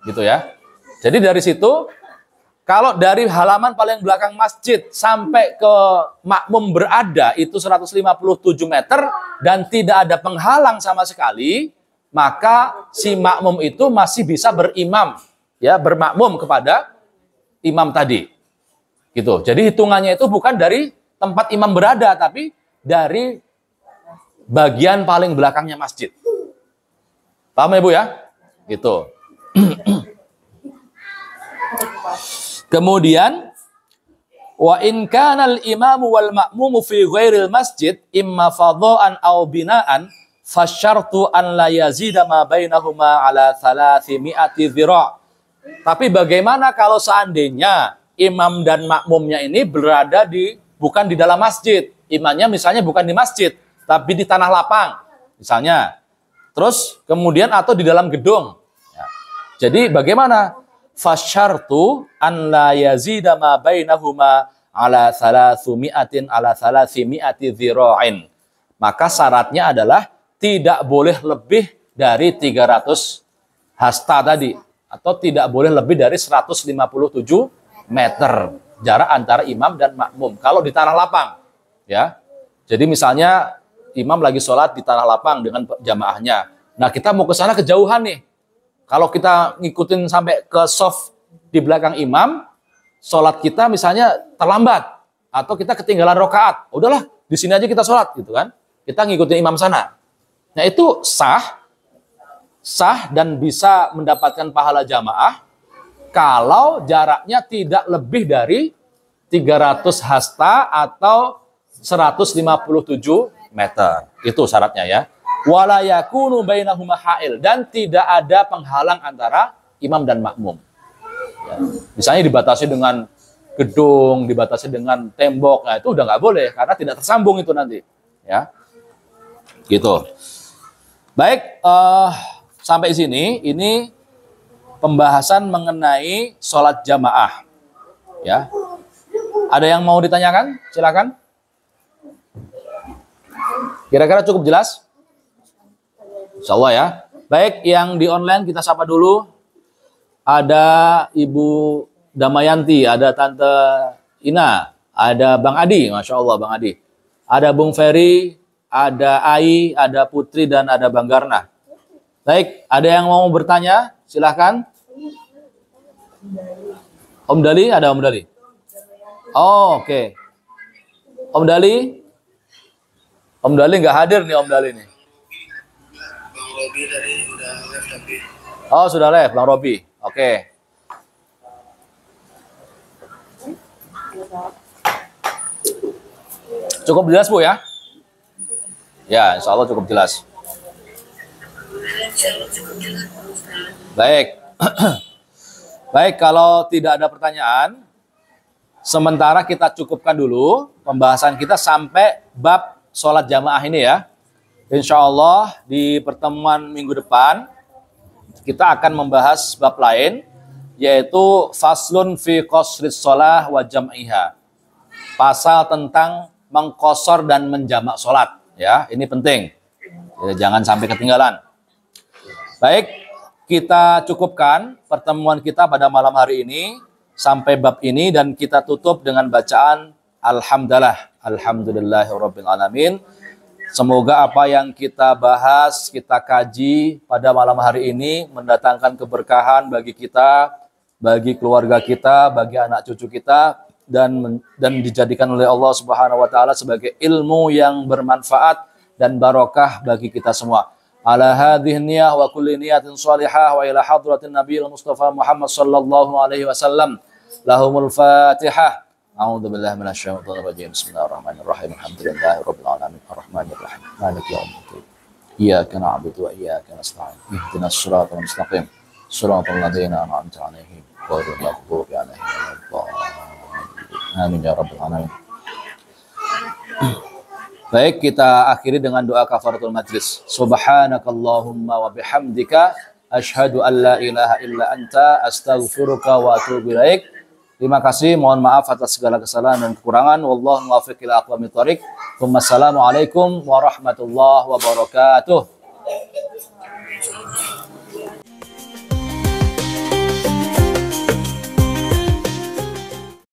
gitu ya. Jadi dari situ, kalau dari halaman paling belakang masjid sampai ke makmum berada itu 157 meter dan tidak ada penghalang sama sekali, maka si makmum itu masih bisa berimam, ya, bermakmum kepada imam tadi. Gitu. Jadi hitungannya itu bukan dari tempat imam berada, tapi dari bagian paling belakangnya masjid. Paham ya, Bu ya? Gitu. Kemudian wa in kana al-imamu wal ma'mumu fi ghairil masjid imma fadha'an aw bina'an fasyartu an la yazida ma bainahuma ala 300 dhira'. Tapi bagaimana kalau seandainya imam dan makmumnya ini berada bukan di dalam masjid, imamnya misalnya bukan di masjid tapi di tanah lapang misalnya, terus kemudian atau di dalam gedung, ya. Jadi bagaimana? Fasyartu an la yazida ma bainahuma ala 300 dhira'in. Maka syaratnya adalah tidak boleh lebih dari 300 hasta tadi, atau tidak boleh lebih dari 157 meter jarak antara imam dan makmum kalau di tanah lapang, ya. Jadi misalnya imam lagi sholat di tanah lapang dengan jamaahnya. Nah, kita mau ke sana kejauhan nih. Kalau kita ngikutin sampai ke shaf di belakang imam, sholat kita misalnya terlambat atau kita ketinggalan rakaat, udahlah di sini aja kita sholat, gitu kan? Kita ngikutin imam sana. Nah, itu sah dan bisa mendapatkan pahala jamaah kalau jaraknya tidak lebih dari 300 hasta atau 157 meter. Itu syaratnya, ya. Wala yakunu bainahuma ha'il, dan tidak ada penghalang antara imam dan makmum. Ya. Misalnya dibatasi dengan gedung, dibatasi dengan tembok, nah itu udah nggak boleh karena tidak tersambung itu nanti, ya. Gitu. Baik, sampai sini ini pembahasan mengenai sholat jamaah, ya. Ada yang mau ditanyakan? Silakan. Kira-kira cukup jelas? Insyaallah, ya. Baik, yang di online kita sapa dulu. Ada Ibu Damayanti, ada Tante Ina, ada Bang Adi, Masya Allah Bang Adi. Ada Bung Ferry, ada Ai, ada Putri, dan ada Bang Garna. Baik, ada yang mau bertanya? Silahkan. Om Dali, ada Om Dali? Oh, oke. Om Dali? Om Dali nggak hadir nih Om Dali nih. Bang Robi tadi udah live tapi. Oh, sudah live Bang Robi. Oke. Cukup jelas Bu ya? Ya, insya Allah cukup jelas. Baik. Baik, kalau tidak ada pertanyaan, sementara kita cukupkan dulu pembahasan kita sampai bab sholat jamaah ini ya. Insya Allah di pertemuan minggu depan kita akan membahas bab lain, yaitu faslun fi qasris sholah wa jam'iha. Pasal tentang mengqasar dan menjamak sholat. Ya, ini penting. Ya, jangan sampai ketinggalan. Baik, kita cukupkan pertemuan kita pada malam hari ini sampai bab ini, dan kita tutup dengan bacaan Alhamdulillah, Alhamdulillahirabbil alamin. Semoga apa yang kita bahas, kita kaji pada malam hari ini mendatangkan keberkahan bagi kita, bagi keluarga kita, bagi anak cucu kita, dan dijadikan oleh Allah Subhanahu wa taala sebagai ilmu yang bermanfaat dan barokah bagi kita semua. Ala hadhihi niyah wa kulli niyatin shalihah wa ila hadratin nabiyil Mustafa Muhammad sallallahu alaihi wasallam. Lahumul Fatihah. A'udzu billahi minasyaitonir rajim. Bismillahirrahmanirrahim. Alhamdulillahirabbil alamin arrahmanir rahim. Maliki yaumiddin. Iyyaka na'budu wa iyyaka nasta'in. Ihdinas siratal mustaqim. Siratal ladzina an'amta 'alaihim ghairil maghdubi 'alaihim waladdallin. Amin ya rabbal alamin. Baik, kita akhiri dengan doa kafaratul majlis. Subhanakallahumma wa bihamdika asyhadu an la ilaha illa anta astaghfiruka wa atubu ilaik. Terima kasih, mohon maaf atas segala kesalahan dan kekurangan. Wallahu muwaffiq ila aqwamit thoriq. Wassalamualaikum warahmatullahi wabarakatuh.